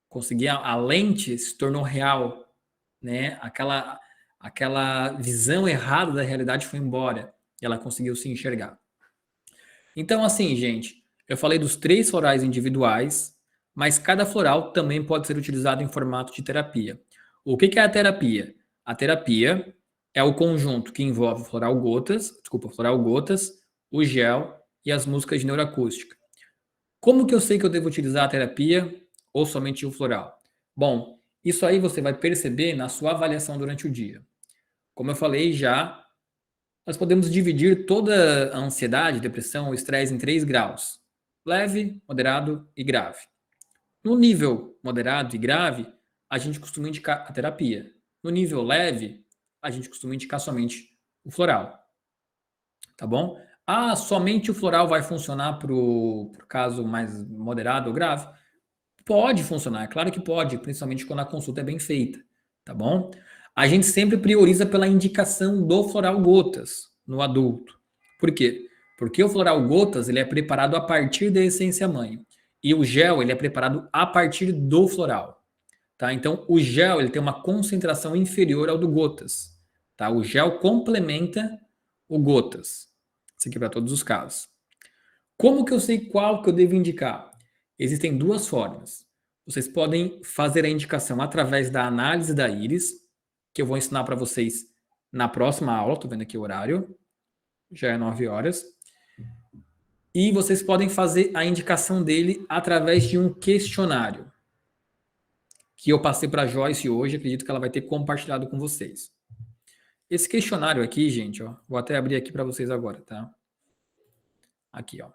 consegui a lente se tornou real, né? Aquela visão errada da realidade foi embora e ela conseguiu se enxergar. Então, assim, gente, eu falei dos 3 florais individuais, mas cada floral também pode ser utilizado em formato de terapia. O que é a terapia? A terapia é o conjunto que envolve o floral gotas, o gel e as músicas de neuroacústica. Como que eu sei que eu devo utilizar a terapia ou somente o floral? Bom, isso aí você vai perceber na sua avaliação durante o dia. Como eu falei já, nós podemos dividir toda a ansiedade, depressão ou estresse em 3 graus: leve, moderado e grave. No nível moderado e grave, a gente costuma indicar a terapia. No nível leve, a gente costuma indicar somente o floral. Tá bom? Ah, somente o floral vai funcionar para o caso mais moderado ou grave? Pode funcionar, é claro que pode, principalmente quando a consulta é bem feita, tá bom? A gente sempre prioriza pela indicação do floral gotas no adulto. Por quê? Porque o floral gotas, ele é preparado a partir da essência mãe. E o gel, ele é preparado a partir do floral, tá? Então, o gel, ele tem uma concentração inferior ao do gotas, tá? O gel complementa o gotas. Isso aqui é para todos os casos. Como que eu sei qual que eu devo indicar? Existem 2 formas. Vocês podem fazer a indicação através da análise da íris, que eu vou ensinar para vocês na próxima aula. Estou vendo aqui o horário. Já é 9 horas. E vocês podem fazer a indicação dele através de um questionário, que eu passei para a Joyce hoje. Acredito que ela vai ter compartilhado com vocês. Esse questionário aqui, gente, ó, vou até abrir aqui para vocês agora, tá? Aqui, ó. O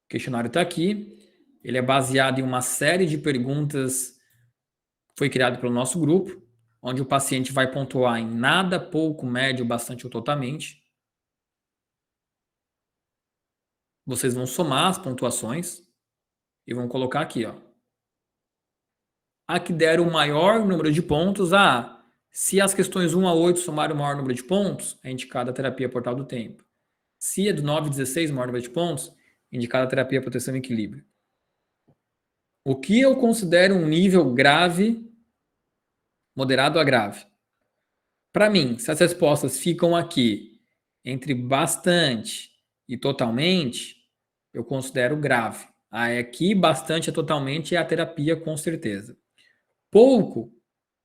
questionário está aqui. Ele é baseado em uma série de perguntas, foi criado pelo nosso grupo, onde o paciente vai pontuar em nada, pouco, médio, bastante ou totalmente. Vocês vão somar as pontuações e vão colocar aqui, ó. A que der o maior número de pontos, se as questões 1 a 8 somarem o maior número de pontos, é indicada a terapia Portal do Tempo. Se é do 9 a 16, o maior número de pontos, é indicada a terapia Proteção e Equilíbrio. O que eu considero um nível grave, moderado a grave? Para mim, se as respostas ficam aqui entre bastante e totalmente, eu considero grave. Aqui, bastante é totalmente é a terapia, com certeza. Pouco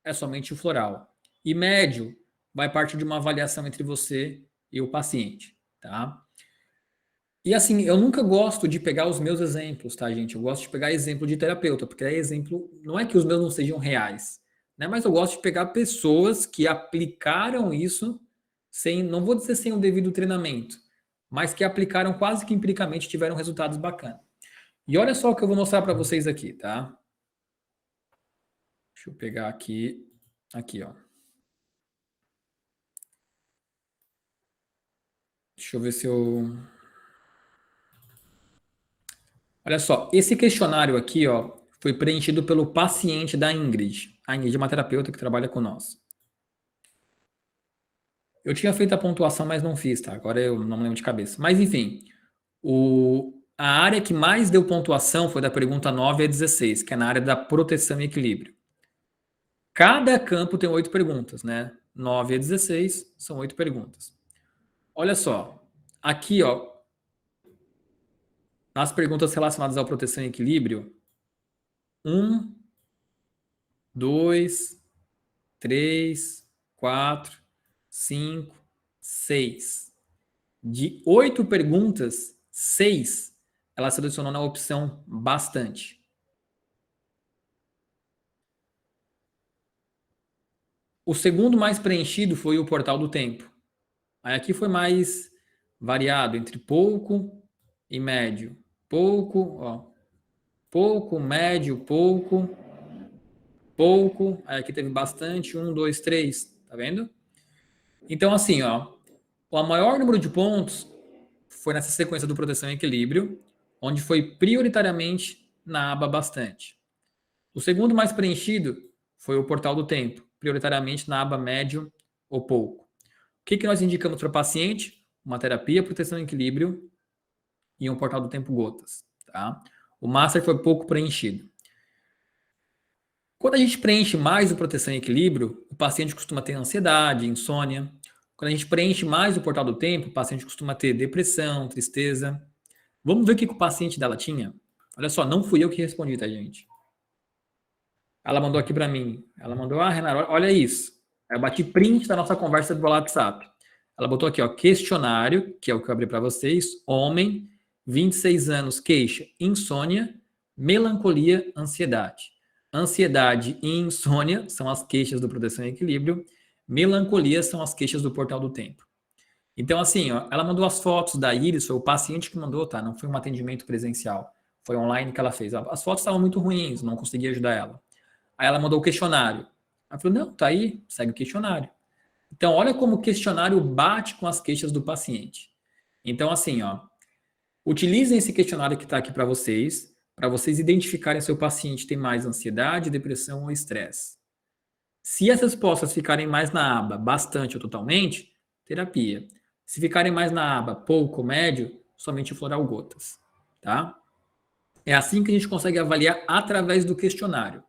é somente o floral. E médio vai partir de uma avaliação entre você e o paciente, tá? E assim, eu nunca gosto de pegar os meus exemplos, tá, gente? Eu gosto de pegar exemplo de terapeuta, porque é exemplo, não é que os meus não sejam reais, né? Mas eu gosto de pegar pessoas que aplicaram isso sem, não vou dizer sem o devido treinamento, mas que aplicaram quase que empiricamente e tiveram resultados bacanas. E olha só o que eu vou mostrar para vocês aqui, tá? Deixa eu pegar aqui, ó. Deixa eu ver se eu... Olha só, esse questionário aqui, ó, foi preenchido pelo paciente da Ingrid. A Ingrid é uma terapeuta que trabalha com nós. Eu tinha feito a pontuação, mas não fiz, tá? Agora eu não me lembro de cabeça. Mas, enfim, a área que mais deu pontuação foi da pergunta 9 a 16, que é na área da proteção e equilíbrio. Cada campo tem 8 perguntas, né? 9 a 16 são 8 perguntas. Olha só, aqui, ó, nas perguntas relacionadas à proteção e equilíbrio, 1, 2, 3, 4, 5, 6. De 8 perguntas, 6 ela selecionou na opção bastante. O segundo mais preenchido foi o portal do tempo. Aí aqui foi mais variado, entre pouco e médio. Pouco, ó. Pouco, médio, pouco. Pouco. Aí aqui teve bastante. 1, 2, 3. Tá vendo? Então, assim, ó. O maior número de pontos foi nessa sequência do proteção e equilíbrio, onde foi prioritariamente na aba bastante. O segundo mais preenchido foi o portal do tempo, prioritariamente na aba médio ou pouco. O que nós indicamos para o paciente? Uma terapia, proteção e equilíbrio e um portal do tempo gotas. Tá? O master foi pouco preenchido. Quando a gente preenche mais o proteção e equilíbrio, o paciente costuma ter ansiedade, insônia. Quando a gente preenche mais o portal do tempo, o paciente costuma ter depressão, tristeza. Vamos ver o que o paciente dela tinha? Olha só, não fui eu que respondi, tá, gente? Ela mandou aqui para mim. Ela mandou, Renata, olha isso. Aí eu bati print da nossa conversa do WhatsApp. Ela botou aqui, ó, questionário, que é o que eu abri para vocês. Homem, 26 anos, queixa, insônia, melancolia, ansiedade. Ansiedade e insônia são as queixas do proteção e equilíbrio. Melancolia são as queixas do portal do tempo. Então, assim, ó, ela mandou as fotos da Iris, foi o paciente que mandou, tá? Não foi um atendimento presencial. Foi online que ela fez. As fotos estavam muito ruins, não consegui ajudar ela. Aí ela mandou o questionário. Ela falou, não, tá aí, segue o questionário. Então, olha como o questionário bate com as queixas do paciente. Então, assim, ó, utilizem esse questionário que está aqui para vocês identificarem se o paciente tem mais ansiedade, depressão ou estresse. Se as respostas ficarem mais na aba bastante ou totalmente, terapia. Se ficarem mais na aba pouco ou médio, somente floral gotas. Tá? É assim que a gente consegue avaliar através do questionário.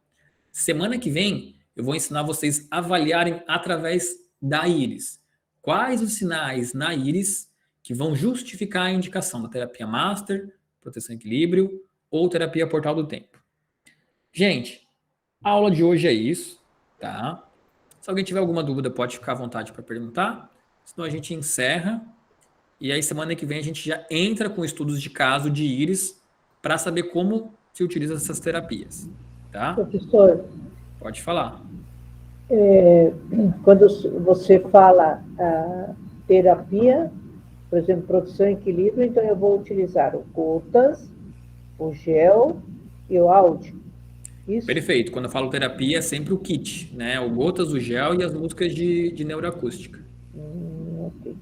Semana que vem, eu vou ensinar vocês a avaliarem através da íris. Quais os sinais na íris que vão justificar a indicação da terapia Master, proteção e equilíbrio ou terapia portal do tempo. Gente, a aula de hoje é isso, tá? Se alguém tiver alguma dúvida, pode ficar à vontade para perguntar. Senão a gente encerra. E aí, semana que vem, a gente já entra com estudos de caso de íris para saber como se utiliza essas terapias. Tá? Professor, pode falar. Quando você fala terapia, por exemplo, proteção e equilíbrio, então eu vou utilizar o gotas, o gel e o áudio. Isso? Perfeito. Quando eu falo terapia, é sempre o kit, né? O gotas, o gel e as músicas de neuroacústica. Ok.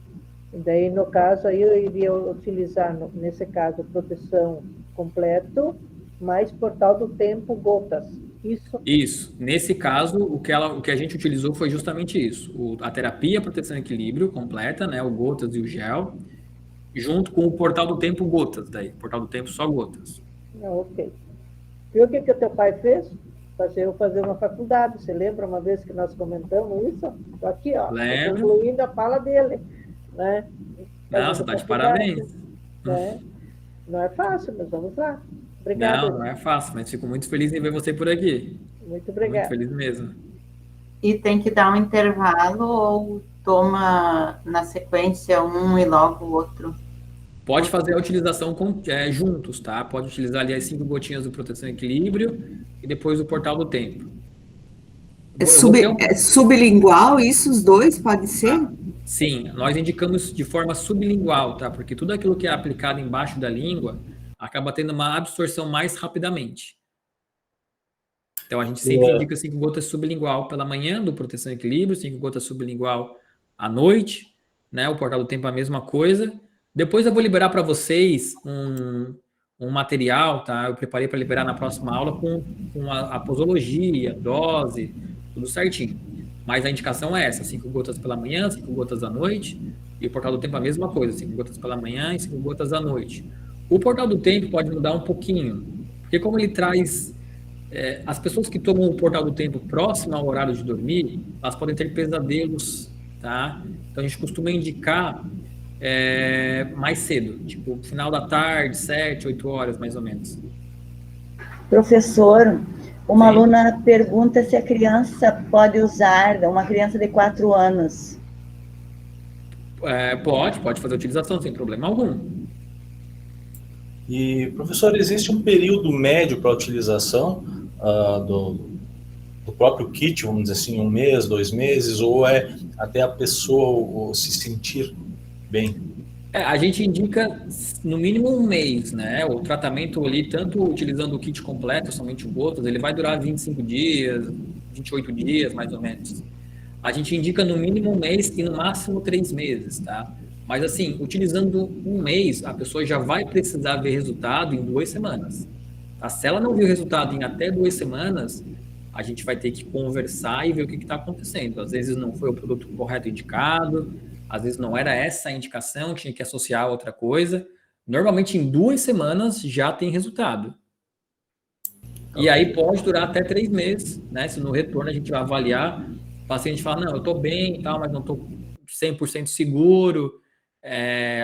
E daí, no caso, aí eu iria utilizar, nesse caso, proteção completo, mais portal do tempo, gotas. Isso? Isso. Nesse caso, o que a gente utilizou foi justamente isso. A terapia, proteção e equilíbrio completa, né? O gotas e o gel, junto com o portal do tempo gotas, daí. Portal do tempo só gotas. Ok. Viu o que o teu pai fez? Eu fazer uma faculdade. Você lembra uma vez que nós comentamos isso? Tô aqui, ó. Lembro. Concluindo a fala dele. Né? Não, você está de parabéns. Né? Não é fácil, mas vamos lá. Obrigada. Não é fácil, mas fico muito feliz em ver você por aqui. Muito obrigada. Muito feliz mesmo. E tem que dar um intervalo ou toma na sequência um e logo o outro? Pode fazer a utilização juntos, tá? Pode utilizar ali as 5 gotinhas do proteção e equilíbrio e depois o portal do tempo. É sublingual isso, os dois, pode ser? Sim, nós indicamos de forma sublingual, tá? Porque tudo aquilo que é aplicado embaixo da língua acaba tendo uma absorção mais rapidamente. Então, a gente sempre indica 5 gotas sublingual pela manhã, do Proteção e Equilíbrio, 5 gotas sublingual à noite, né? O Portal do Tempo é a mesma coisa. Depois eu vou liberar para vocês um material, tá? Eu preparei para liberar na próxima aula com a posologia, dose, tudo certinho. Mas a indicação é essa, 5 gotas pela manhã, 5 gotas à noite. E o Portal do Tempo é a mesma coisa, 5 gotas pela manhã e 5 gotas à noite. O Portal do Tempo pode mudar um pouquinho, porque como ele traz... as pessoas que tomam o Portal do Tempo próximo ao horário de dormir, elas podem ter pesadelos, tá? Então a gente costuma indicar mais cedo, tipo final da tarde, 7, 8 horas mais ou menos. Professor, uma Sim. aluna pergunta se a criança pode usar, uma criança de 4 anos. Pode fazer utilização sem problema algum. E, professor, existe um período médio para a utilização do próprio kit, vamos dizer assim, 1 mês, 2 meses, ou é até a pessoa se sentir bem? A gente indica no mínimo 1 mês, né? O tratamento ali, tanto utilizando o kit completo, somente o gotas, ele vai durar 25 dias, 28 dias, mais ou menos. A gente indica no mínimo 1 mês e no máximo 3 meses, tá? Mas assim, utilizando 1 mês, a pessoa já vai precisar ver resultado em 2 semanas. Tá? Se ela não viu resultado em até 2 semanas, a gente vai ter que conversar e ver o que está acontecendo. Às vezes não foi o produto correto indicado, às vezes não era essa a indicação, tinha que associar a outra coisa. Normalmente em 2 semanas já tem resultado. E aí pode durar até 3 meses, né? Se no retorno a gente vai avaliar, o paciente fala, não, eu estou bem e tal, mas não estou 100% seguro.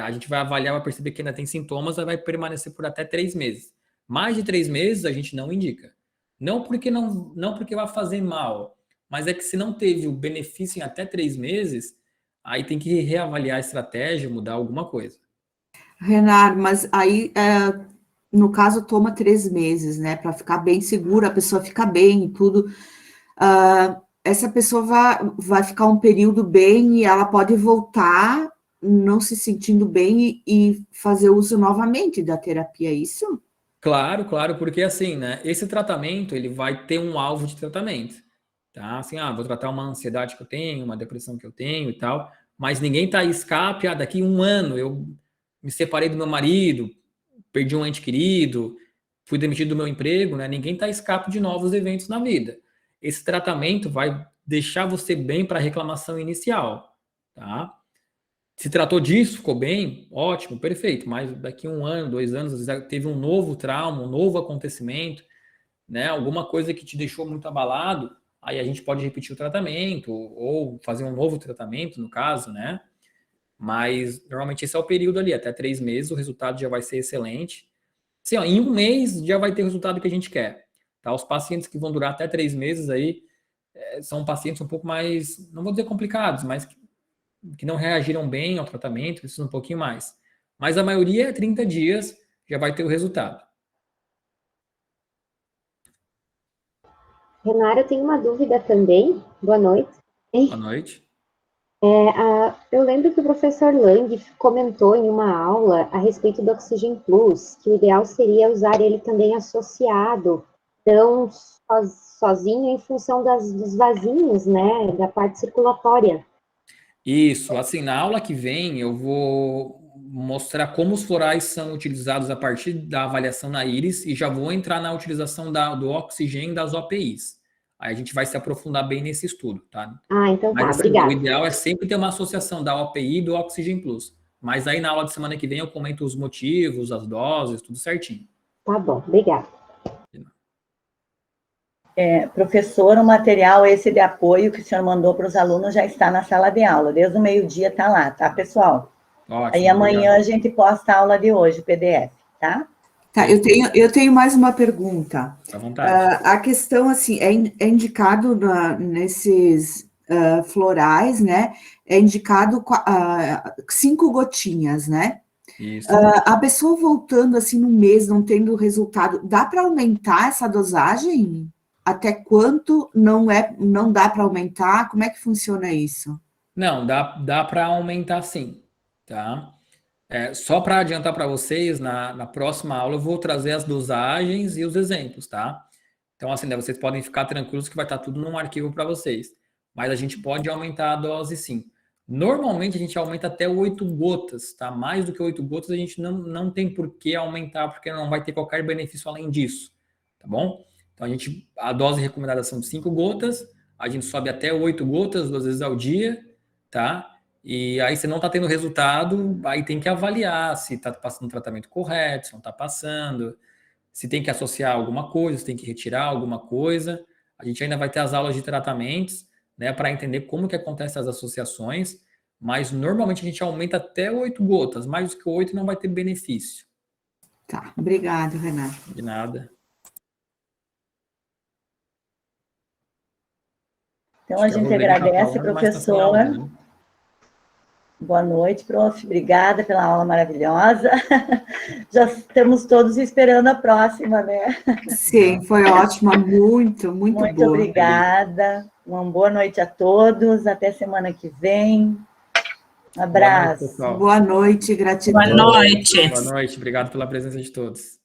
A gente vai avaliar, vai perceber que ainda tem sintomas, vai permanecer por até 3 meses. Mais de 3 meses a gente não indica. Não porque vai fazer mal, mas é que se não teve o benefício em até 3 meses, aí tem que reavaliar a estratégia, mudar alguma coisa. Renar, mas aí, no caso, toma 3 meses, né? Para ficar bem segura, a pessoa fica bem e tudo. Essa pessoa vai ficar um período bem e ela pode voltar não se sentindo bem e fazer uso novamente da terapia, é isso? Claro, porque assim, né? Esse tratamento, ele vai ter um alvo de tratamento, tá? Assim, vou tratar uma ansiedade que eu tenho, uma depressão que eu tenho e tal, mas ninguém tá aí escape, daqui 1 ano eu me separei do meu marido, perdi um ente querido, fui demitido do meu emprego, né? Ninguém tá escape de novos eventos na vida. Esse tratamento vai deixar você bem para a reclamação inicial, tá? Se tratou disso, ficou bem, ótimo, perfeito, mas daqui 1 ano, 2 anos, às vezes teve um novo trauma, um novo acontecimento, né? Alguma coisa que te deixou muito abalado, aí a gente pode repetir o tratamento, ou fazer um novo tratamento, no caso, né? Mas, normalmente, esse é o período ali, até 3 meses, o resultado já vai ser excelente. Assim, em 1 mês, já vai ter o resultado que a gente quer, tá? Os pacientes que vão durar até 3 meses aí, são pacientes um pouco mais, não vou dizer complicados, mas que não reagiram bem ao tratamento, precisam um pouquinho mais. Mas a maioria 30 dias já vai ter o resultado. Renara, eu tenho uma dúvida também. Boa noite. Boa noite. Eu lembro que o professor Lang comentou em uma aula a respeito do Oxygen Plus, que o ideal seria usar ele também associado, não sozinho em função dos vasinhos, né, da parte circulatória. Isso, assim, na aula que vem eu vou mostrar como os florais são utilizados a partir da avaliação na íris e já vou entrar na utilização do oxigênio das OPIs. Aí a gente vai se aprofundar bem nesse estudo, tá? Então Mas, tá, assim, obrigada. o ideal é sempre ter uma associação da OPI e do Oxygen Plus. Mas aí na aula de semana que vem eu comento os motivos, as doses, tudo certinho. Tá bom, obrigada. Professor, o material esse de apoio que o senhor mandou para os alunos já está na sala de aula, desde o meio-dia está lá, tá, pessoal? Ótimo, aí amanhã obrigado. a gente posta a aula de hoje, PDF, tá? Tá, eu tenho mais uma pergunta. À vontade. A questão, assim, é indicado nesses florais, né? É indicado 5 gotinhas, né? Isso. A pessoa voltando, assim, no mês, não tendo resultado, dá para aumentar essa dosagem? Até quanto não dá para aumentar? Como é que funciona isso? Não, dá para aumentar sim, tá? Só para adiantar para vocês, na próxima aula eu vou trazer as dosagens e os exemplos, tá? Então, assim, né, vocês podem ficar tranquilos que vai estar tudo num arquivo para vocês. Mas a gente pode aumentar a dose sim. Normalmente a gente aumenta até 8 gotas, tá? Mais do que 8 gotas a gente não tem por que aumentar, porque não vai ter qualquer benefício além disso, tá bom? Então a dose recomendada são 5 gotas, a gente sobe até 8 gotas 2 vezes ao dia, tá? E aí você não está tendo resultado, aí tem que avaliar se está passando o tratamento correto, se não está passando, se tem que associar alguma coisa, se tem que retirar alguma coisa. A gente ainda vai ter as aulas de tratamentos, né, para entender como que acontecem as associações, mas normalmente a gente aumenta até 8 gotas, mais do que 8 não vai ter benefício. Tá, obrigada, Renato. De nada. Então, a gente agradece, professor. Boa noite, prof. Obrigada pela aula maravilhosa. Já estamos todos esperando a próxima, né? Sim, foi ótima, muito boa. Muito obrigada. Uma boa noite a todos. Até semana que vem. Um abraço. Boa noite, gratidão. Boa noite, obrigado pela presença de todos.